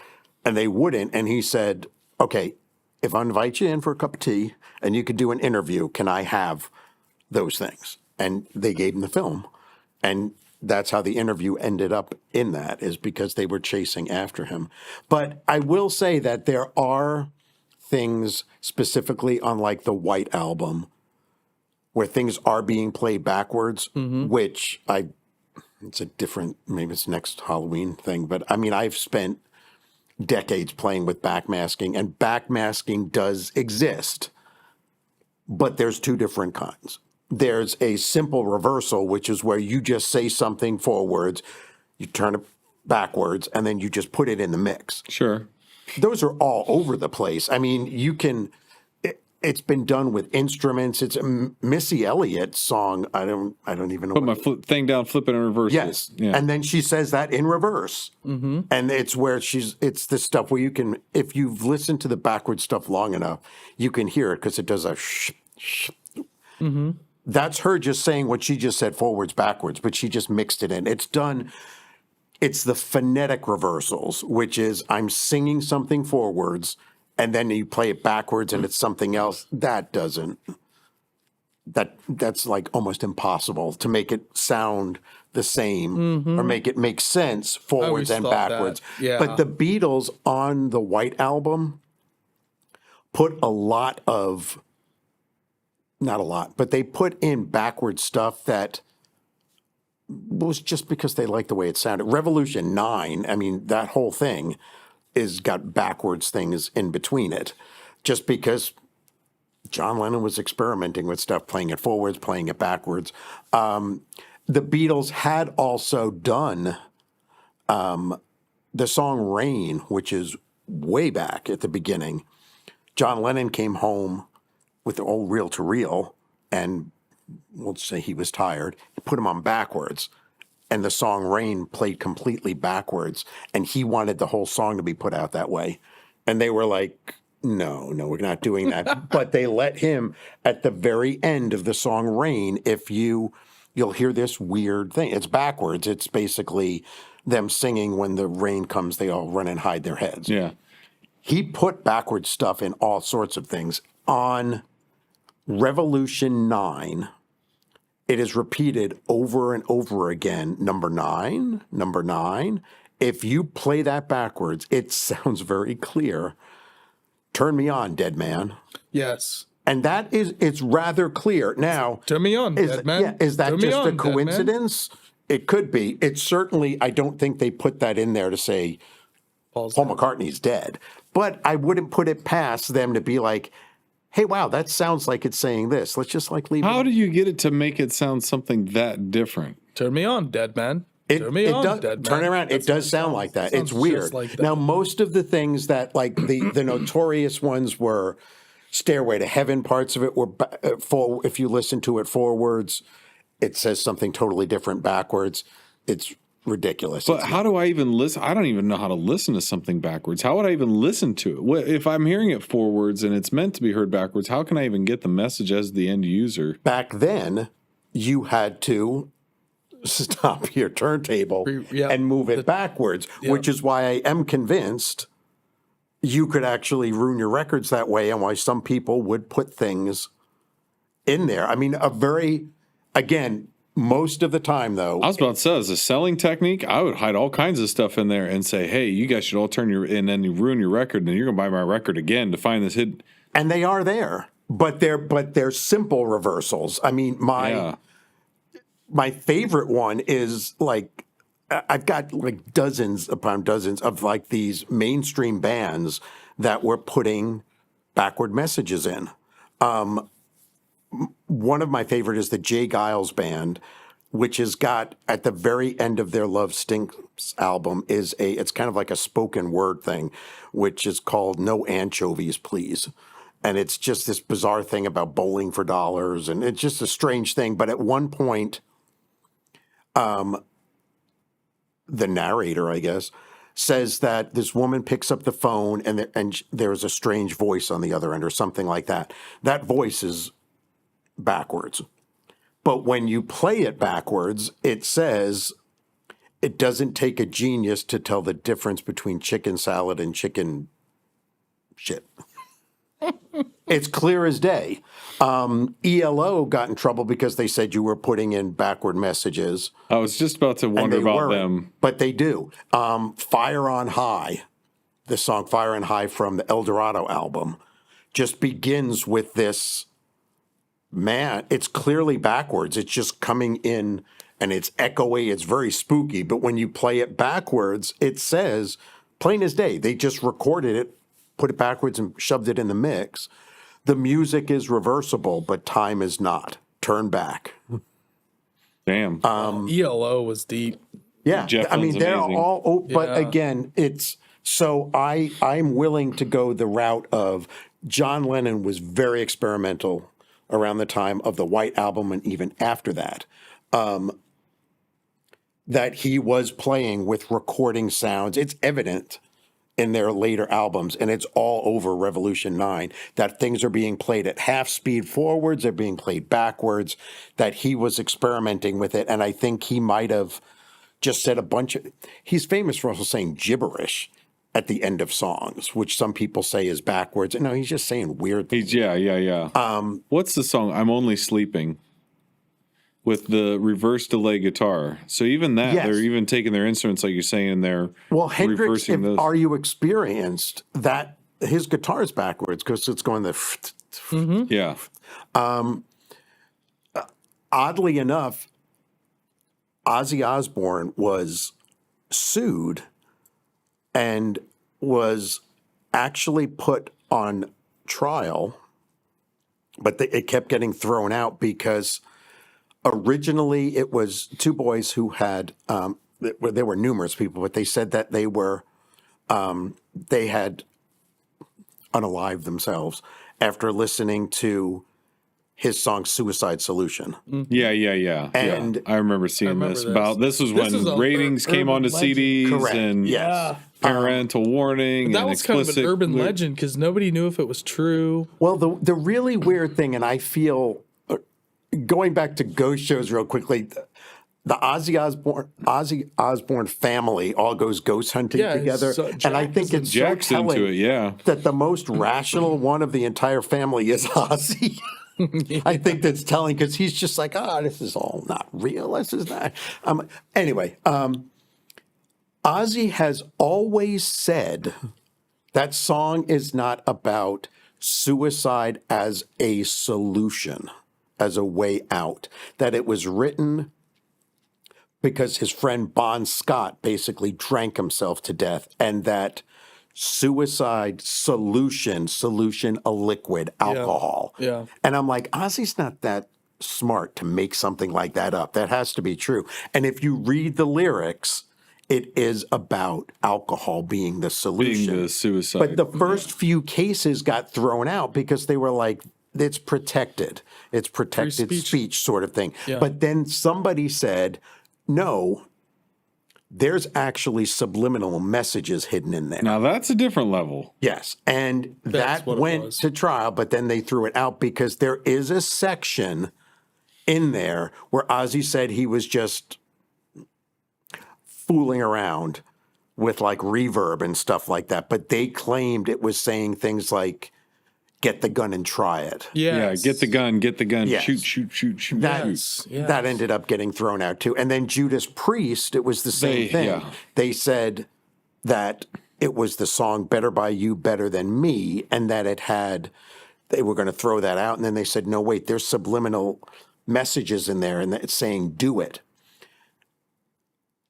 And they wouldn't. And he said, okay, if I invite you in for a cup of tea and you could do an interview, can I have those things? And they gave him the film. And that's how the interview ended up in that, is because they were chasing after him. But I will say that there are things specifically on like the White Album where things are being played backwards, which it's a different, maybe it's next Halloween thing. But I mean, I've spent decades playing with backmasking, and backmasking does exist, but there's two different kinds. There's a simple reversal, which is where you just say something forwards, you turn it backwards, and then you just put it in the mix.
Sure.
Those are all over the place. I mean, it's been done with instruments. It's a Missy Elliott's song. I don't even know.
Put my thing down, flip it, and reverse
Yes.
it. Yeah.
And then she says that in reverse. And it's where it's the stuff where you can, if you've listened to the backward stuff long enough, you can hear it because it does a sh. That's her just saying what she just said forwards, backwards, but she just mixed it in. It's the phonetic reversals, which is I'm singing something forwards and then you play it backwards and it's something else. That's like almost impossible to make it sound the same or make it make sense forwards and backwards.
Yeah.
But the Beatles on the White Album put not a lot, but they put in backward stuff that was just because they liked the way it sounded. Revolution 9, I mean, that whole thing is got backwards things in between it, just because John Lennon was experimenting with stuff, playing it forwards, playing it backwards. The Beatles had also done the song Rain, which is way back at the beginning. John Lennon came home with the old reel-to-reel, and we'll say he was tired, put him on backwards. And the song Rain played completely backwards. And he wanted the whole song to be put out that way. And they were like, no, we're not doing that. But they let him, at the very end of the song Rain, you'll hear this weird thing. It's backwards. It's basically them singing when the rain comes, they all run and hide their heads.
Yeah.
He put backwards stuff in all sorts of things. On Revolution 9, it is repeated over and over again. Number nine. If you play that backwards, it sounds very clear. Turn me on, dead man.
Yes.
And it's rather clear. Now,
Turn me on, dead man.
Yeah, is that
Turn me
just
on,
a
dead man.
coincidence? It could be. It's certainly, I don't think they put that in there to say Paul McCartney's dead. But I wouldn't put it past them to be like, hey, wow, that sounds like it's saying this. Let's just like leave
How
it.
do you get it to make it sound something that different?
Turn me on, dead man. Turn me on,
does
dead
turn
man.
around. It does sound like that. It's
Sounds
weird.
just like that.
Now, most of the things that like the notorious ones were Stairway to Heaven. Parts of it were full. If you listen to it forwards, it says something totally different backwards. It's ridiculous.
But how do I even listen? I don't even know how to listen to something backwards. How would I even listen to it? If I'm hearing it forwards and it's meant to be heard backwards, how can I even get the message as the end user?
Back then, you had to stop your turntable and move it backwards, which is why I am convinced you could actually ruin your records that way, and why some people would put things in there. I mean, again, most of the time, though.
I was about to say, as a selling technique, I would hide all kinds of stuff in there and say, hey, you guys should all and then you ruin your record, and you're going to buy my record again to find this hidden.
And they are there, but they're simple reversals. I mean, my favorite one is like, I've got like dozens upon dozens of like these mainstream bands that were putting backward messages in. One of my favorite is the Jay Giles Band, which has got at the very end of their Love Stinks album it's kind of like a spoken word thing, which is called No Anchovies, Please. And it's just this bizarre thing about bowling for dollars. And it's just a strange thing. But at one point, the narrator, I guess, says that this woman picks up the phone and there's a strange voice on the other end or something like that. That voice is backwards. But when you play it backwards, it says it doesn't take a genius to tell the difference between chicken salad and chicken shit. It's clear as day. ELO got in trouble because they said you were putting in backward messages.
I was just about to wonder about them.
But they do. Fire on High, the song Fire on High from the El Dorado album, just begins with this, man, it's clearly backwards. It's just coming in and it's echoey. It's very spooky. But when you play it backwards, it says, plain as day, they just recorded it, put it backwards and shoved it in the mix. The music is reversible, but time is not. Turn back.
Damn.
ELO was deep.
Yeah.
Jeff
I mean, they're
amazing.
all, but again, so I'm willing to go the route of John Lennon was very experimental around the time of the White Album and even after that. That he was playing with recording sounds. It's evident in their later albums, and it's all over Revolution 9, that things are being played at half speed forwards, they're being played backwards, that he was experimenting with it. And I think he might have just said he's famous for also saying gibberish at the end of songs, which some people say is backwards. No, he's just saying weird things.
Yeah. What's the song? I'm Only Sleeping, with the reverse delay guitar. So even that,
Yes.
they're even taking their instruments, like you're saying, and they're
Hendrix,
reversing those.
Are You Experienced, that his guitar's backwards because it's going
Yeah.
Oddly enough, Ozzy Osbourne was sued and was actually put on trial, but it kept getting thrown out because originally it was two boys who had, there were numerous people, but they said that they had unalived themselves after listening to his song Suicide Solution.
Yeah.
And
I remember seeing this. This was
This is
when
a
ratings came
urban
onto
legend.
CDs
Correct.
and
Yes.
parental warning.
That
and
was kind of an
explicit
urban legend because nobody knew if it was true.
Well, the really weird thing, and I feel, going back to ghost shows real quickly, the Ozzy Osbourne family all goes ghost hunting together,
so
and I think it's so
Jack's into
telling
it, yeah.
that the most rational one of the entire family is Ozzy. I think that's telling because he's just like, this is all not real. This is not. Anyway, Ozzy has always said that song is not about suicide as a solution, as a way out, that it was written because his friend Bon Scott basically drank himself to death, and that suicide solution, a liquid, alcohol.
Yeah.
And I'm like, Ozzy's not that smart to make something like that up. That has to be true. And if you read the lyrics, it is about alcohol being the solution.
Being the suicide.
But the first few cases got thrown out because they were like, it's protected. It's protected speech sort of thing.
Yeah.
But then somebody said, no, there's actually subliminal messages hidden in there.
Now that's a different level.
Yes. And
That's
that
what it
went
was.
to trial, but then they threw it out because there is a section in there where Ozzy said he was just fooling around with like reverb and stuff like that. But they claimed it was saying things like, get the gun and try it.
Yeah, get the gun,
Yes.
shoot.
That ended up getting thrown out too. And then Judas Priest, it was the same thing.
Yeah.
They said that it was the song Better By You, Better Than Me, and that they were going to throw that out. And then they said, no, wait, there's subliminal messages in there and it's saying do it.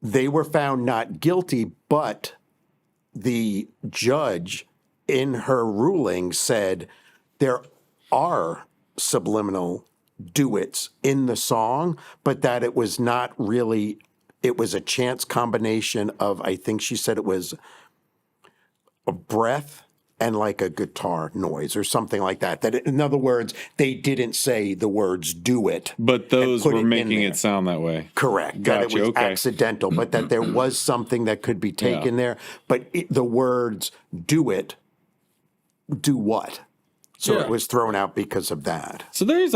They were found not guilty, but the judge in her ruling said there are subliminal duets in the song, but that it was not really, it was a chance combination of, I think she said it was a breath and like a guitar noise or something like that. That in other words, they didn't say the words do it.
But those
put
were
it in
making
there.
it sound that way.
Correct. That it
Gotcha,
was
okay.
accidental, but that there was something that could be taken there. But the words do it, do what? So
Yeah.
it was thrown out because of that.
So there's,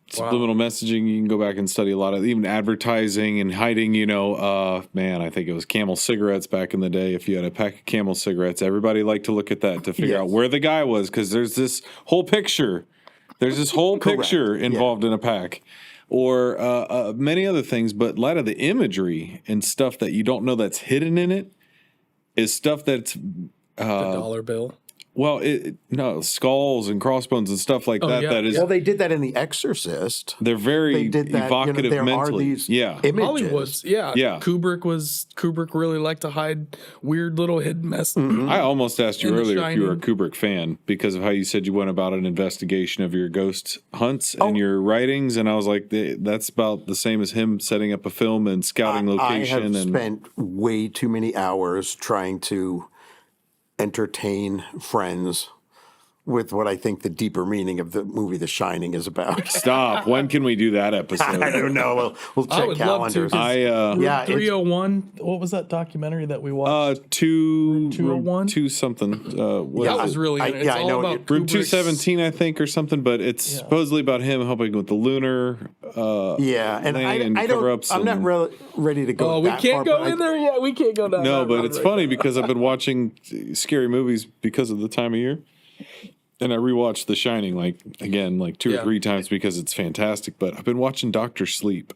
subliminal messaging. You can go back and study a lot of even advertising and hiding, I think it was Camel cigarettes back in the day. If you had a pack of Camel cigarettes, everybody liked to look at that to figure out where the guy was. Cause there's this whole picture. There's this whole picture involved in a pack or many other things, but a lot of the imagery and stuff that you don't know that's hidden in it is stuff that's,
The dollar bill.
well, skulls and crossbones and stuff like that.
yeah.
That is,
Well, they did that in The Exorcist.
they're very
They did that.
evocative
there
mentally.
are these
images.
images.
Yeah. Kubrick really liked to hide weird little hidden messages.
I almost asked you
In The
earlier if you were a
Shining.
Kubrick fan because of how you said you went about an investigation of your ghost hunts and your writings, and I was like, that's about the same as him setting up a film and scouting location.
I have
and
spent way too many hours trying to entertain friends with what I think the deeper meaning of the movie The Shining is about.
stop. When can we do that episode?
I don't know. We'll
I
check
would love to.
calendars.
'Cause
Yeah, it's-
301. What was that documentary that we watched?
201 2 something. What
that
is
was
it?
really.
I
It's all
know
about
it-
Room
Kubrick's-
217, I think, or something, but it's supposedly about him helping with the lunar.
Yeah, and
and
I
cover-ups
don't. I'm not
and-
really ready to go.
Oh, we
that
can't
far,
go
but
in there yet. We can't go down.
No,
that
but
road
it's
right
funny because I've been watching scary movies because of the time of year. And I rewatched The Shining two or three times because it's fantastic. But I've been watching Doctor Sleep.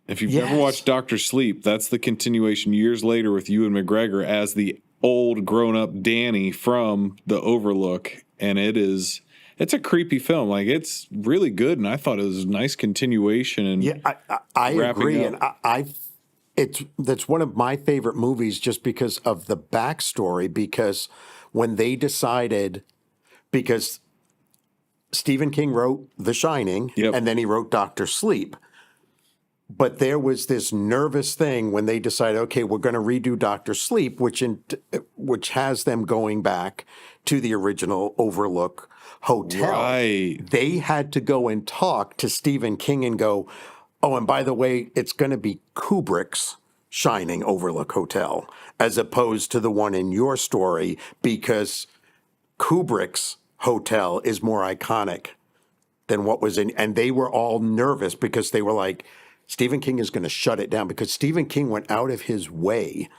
If you've never
Yes.
watched Doctor Sleep, that's the continuation years later with Ewan McGregor as the old grown-up Danny from The Overlook. And it's a creepy film. Like, it's really good, and I thought it was a nice continuation. And
Yeah, I
wrapping
agree,
up.
and that's one of my favorite movies just because of the backstory. Because when they decided, because Stephen King wrote The Shining,
Yep.
and then he wrote Doctor Sleep. But there was this nervous thing when they decided, okay, we're going to redo Doctor Sleep, which has them going back to the original Overlook Hotel.
Right.
They had to go and talk to Stephen King and go, oh, and by the way, it's going to be Kubrick's Shining Overlook Hotel, as opposed to the one in your story, because Kubrick's hotel is more iconic than what was in. And they were all nervous because they were like, Stephen King is going to shut it down, because Stephen King went out of his way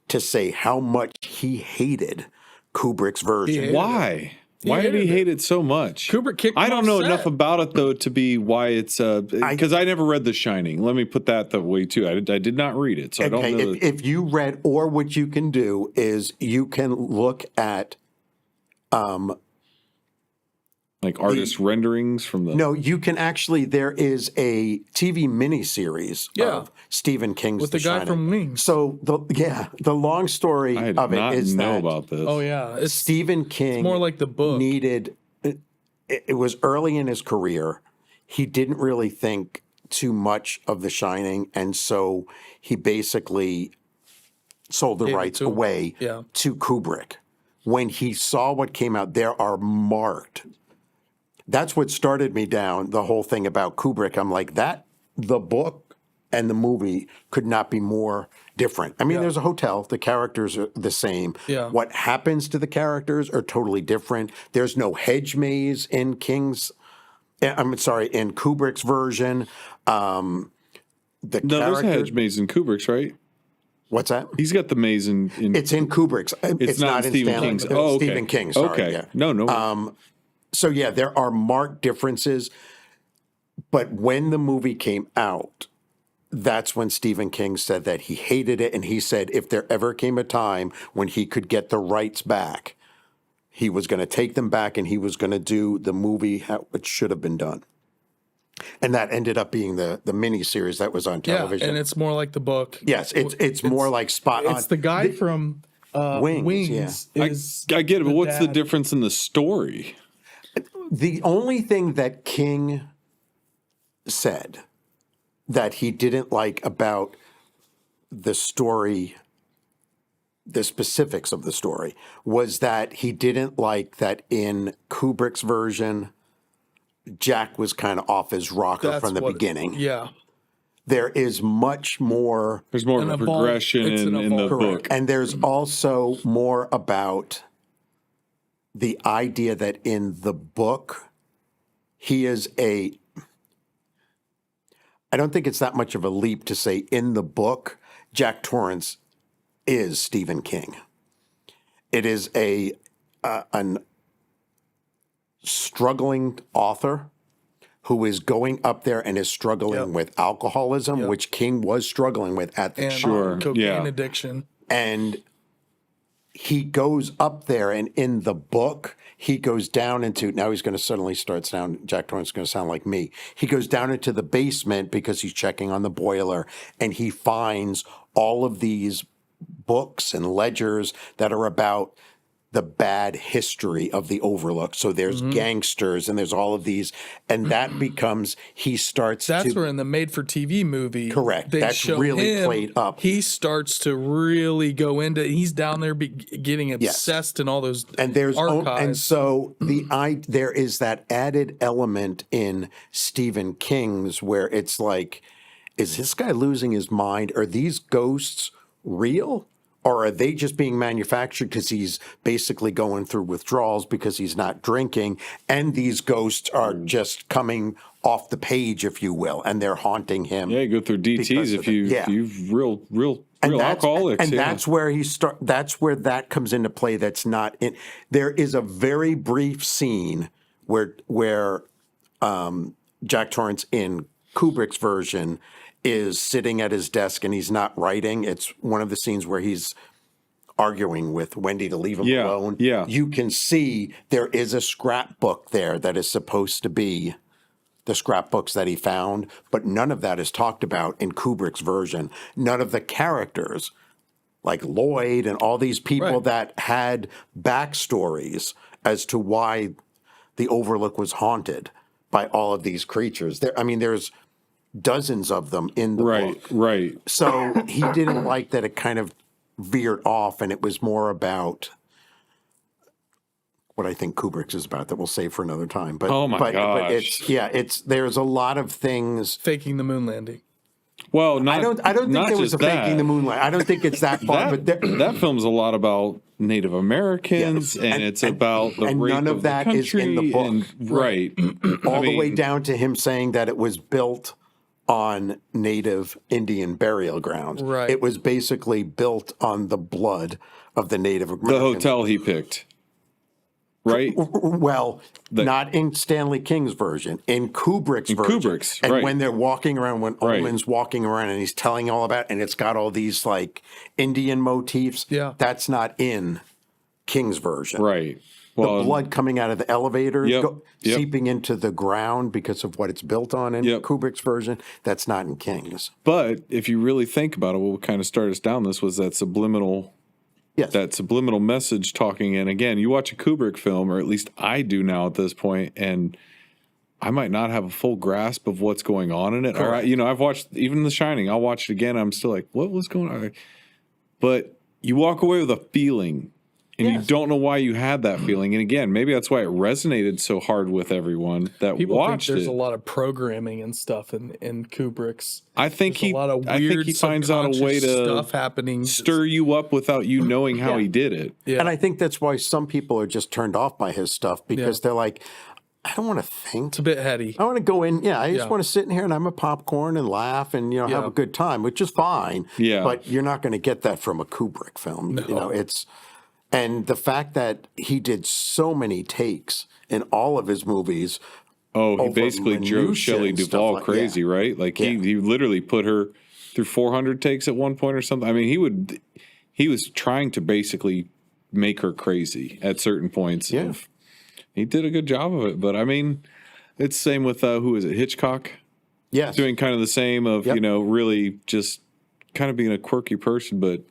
to say how much he hated Kubrick's version.
Why? Why did he
hated
hate it so much?
Kubrick kicked
I
him
don't
off
know
set.
enough about it though to be why it's because I never read The Shining. Let me put that way too. I did not read it, so I don't
Okay,
know.
if you read, or what you can do is you can look at
like artist renderings from the.
no, you can actually. There is a TV miniseries of Stephen King's
With the guy
Shining.
from Wings.
So the long story
I did
of it
not
is
know
that
about this.
Oh yeah, it's
Stephen King
more like the book.
needed. It was early in his career. he didn't really think too much of The Shining, and so he basically sold the
Gave it
rights
to him.
away
Yeah.
to Kubrick. When he saw what came out, there are marked. That's what started me down the whole thing about Kubrick. I'm like, the book and the movie could not be more different. I mean, there's a hotel. The characters are the same.
Yeah.
What happens to the characters are totally different. There's no hedge maze in in Kubrick's version.
No, there's a hedge maze in Kubrick's, right?
What's that?
He's got the maze in
It's in Kubrick's. It's not in
Stephen
Stanley's.
King's. Oh, okay.
Stephen King, sorry.
Okay.
Yeah.
No.
So yeah, there are marked differences. But when the movie came out, that's when Stephen King said that he hated it. And he said if there ever came a time when he could get the rights back, he was going to take them back and he was going to do the movie how it should have been done. And that ended up being the miniseries that was on television.
and it's more like the book.
Yes, it's more like spot on.
It's the guy from Wings.
yeah.
I get it, but what's the
dad.
difference in the story?
The only thing that King said that he didn't like about the story, the specifics of the story, was that he didn't like that in Kubrick's version, Jack was kind of off his rocker from the beginning.
Yeah.
There is much more.
There's more of a progression in the book.
And there's also more about the idea that in the book, he is I don't think it's that much of a leap to say in the book, Jack Torrance is Stephen King. It is an struggling author who is going up there and is struggling with alcoholism, which King was struggling with at the time.
Cocaine addiction.
And he goes up there, and in the book, he goes down into, now he's going to suddenly Jack Torrance is going to sound like me. He goes down into the basement because he's checking on the boiler, and he finds all of these books and ledgers that are about the bad history of the Overlook. So there's gangsters and there's all of these, and that becomes,
That's where in the made-for-TV movie,
correct.
They
That's
show
really
him,
played up.
He starts to really go into. He's down there getting obsessed in all those
and there's
archives.
And so there is that added element in Stephen King's where it's like, is this guy losing his mind? Are these ghosts real? Or are they just being manufactured because he's basically going through withdrawals because he's not drinking, and these ghosts are just coming off the page, if you will, and they're haunting him?
Yeah, you go through DTs if you've real alcoholics.
And that's where that's where that comes into play. That's not in. There is a very brief scene where Jack Torrance in Kubrick's version is sitting at his desk and he's not writing. It's one of the scenes where he's arguing with Wendy to leave him alone.
Yeah.
You can see there is a scrapbook there that is supposed to be the scrapbooks that he found, but none of that is talked about in Kubrick's version. None of the characters, like Lloyd and all these people that had backstories as to why the Overlook was haunted by all of these creatures. There's dozens of them in the book.
Right.
So he didn't like that it kind of veered off, and it was more about what I think Kubrick's is about that we'll save for another time. But but there's a lot of things.
Faking the moon landing.
Well,
I don't think there was a faking the moonlight. I don't think it's that far.
that film's a lot about Native Americans, and it's about the rape
none of that is in the book. All the way down to him saying that it was built on native Indian burial grounds.
Right.
It was basically built on the blood of the Native Americans.
The hotel he picked. Right?
Well, not in Stanley King's version, in Kubrick's version. And when they're walking around, when Ullman's walking around and he's telling all about it, and it's got all these like Indian motifs, that's not in King's version.
Right.
Well, the blood coming out of the elevators, seeping into the ground because of what it's built on in Kubrick's version, that's not in King's.
But if you really think about it, what kind of started us down this was that subliminal message talking in. Again, you watch a Kubrick film, or at least I do now at this point, and I might not have a full grasp of what's going on in it. All right, I've watched even The Shining. I'll watch it again. I'm still like, what was going on? But you walk away with a feeling, and you don't know why you had that feeling. And again, maybe that's why it resonated so hard with everyone that
People
watched
think there's
it.
a lot of programming and stuff in Kubrick's.
I think
There's a lot of weird
he finds out a way to
stuff happening.
stir you up without you knowing how he did it.
Yeah.
And I think that's why some people are just turned off by his stuff because they're like, I don't want to think.
It's a bit heady.
I want to go in. Yeah, I just want to sit in here and have my popcorn and laugh and have a good time, which is fine.
Yeah.
But you're not going to get that from a Kubrick film.
No.
And the fact that he did so many takes in all of his movies.
Oh, he
over
basically drove
minutia
Shelley
and stuff
Duvall
like-
crazy, right? Like he literally put her through 400 takes at one point or something. I mean, he was trying to basically make her crazy at certain points.
Yeah.
He did a good job of it, but I mean, it's the same with who is it? Hitchcock
Yes.
doing kind of the same of really just kind of being a quirky person, but.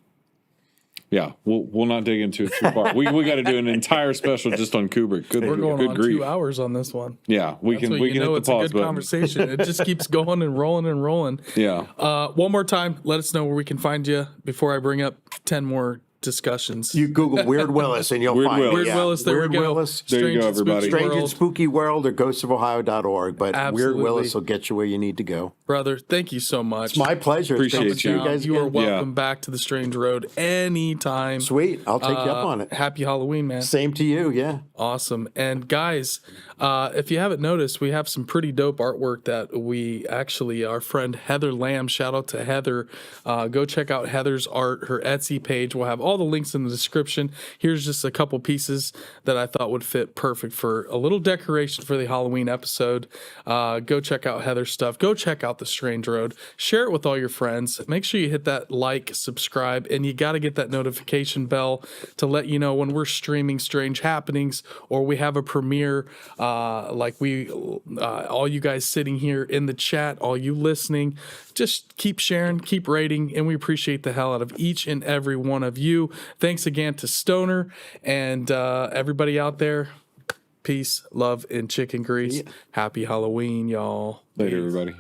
Yeah, we'll not dig into it too far. We got to do an entire special just on Kubrick.
We're going
good
on
grief.
2 hours on this one.
Yeah, we can hit the
it's
pause
a good
button.
conversation. It just keeps going and rolling and rolling.
Yeah.
One more time, let us know where we can find you before I bring up 10 more discussions.
You Google Weird Willis and you'll
Weird
find
Willis.
Weird Willis, there
Weird
we go.
Willis.
There you go,
and Spooky
everybody.
Strange and
World.
Spooky World or ghostsofohio.org. But
Absolutely.
Weird Willis will get you where you need to go.
Brother, thank you so much.
It's my pleasure.
Appreciate
It's great to see
you.
you guys
You are
again.
welcome back to the Strange Road anytime.
Sweet. I'll take you up on it.
Happy Halloween, man.
Same to you. Yeah.
Awesome. And guys, if you haven't noticed, we have some pretty dope artwork that our friend Heather Lamb, shout out to Heather. Go check out Heather's art, her Etsy page. We'll have all the links in the description. Here's just a couple pieces that I thought would fit perfect for a little decoration for the Halloween episode. Go check out Heather's stuff. Go check out The Strange Road. Share it with all your friends. Make sure you hit that like, subscribe, and you got to get that notification bell to let you know when we're streaming strange happenings or we have a premiere. All you guys sitting here in the chat, all you listening, just keep sharing, keep rating, and we appreciate the hell out of each and every one of you. Thanks again to Stoner and everybody out there. Peace, love, and chicken grease. Happy Halloween, y'all.
Later, everybody.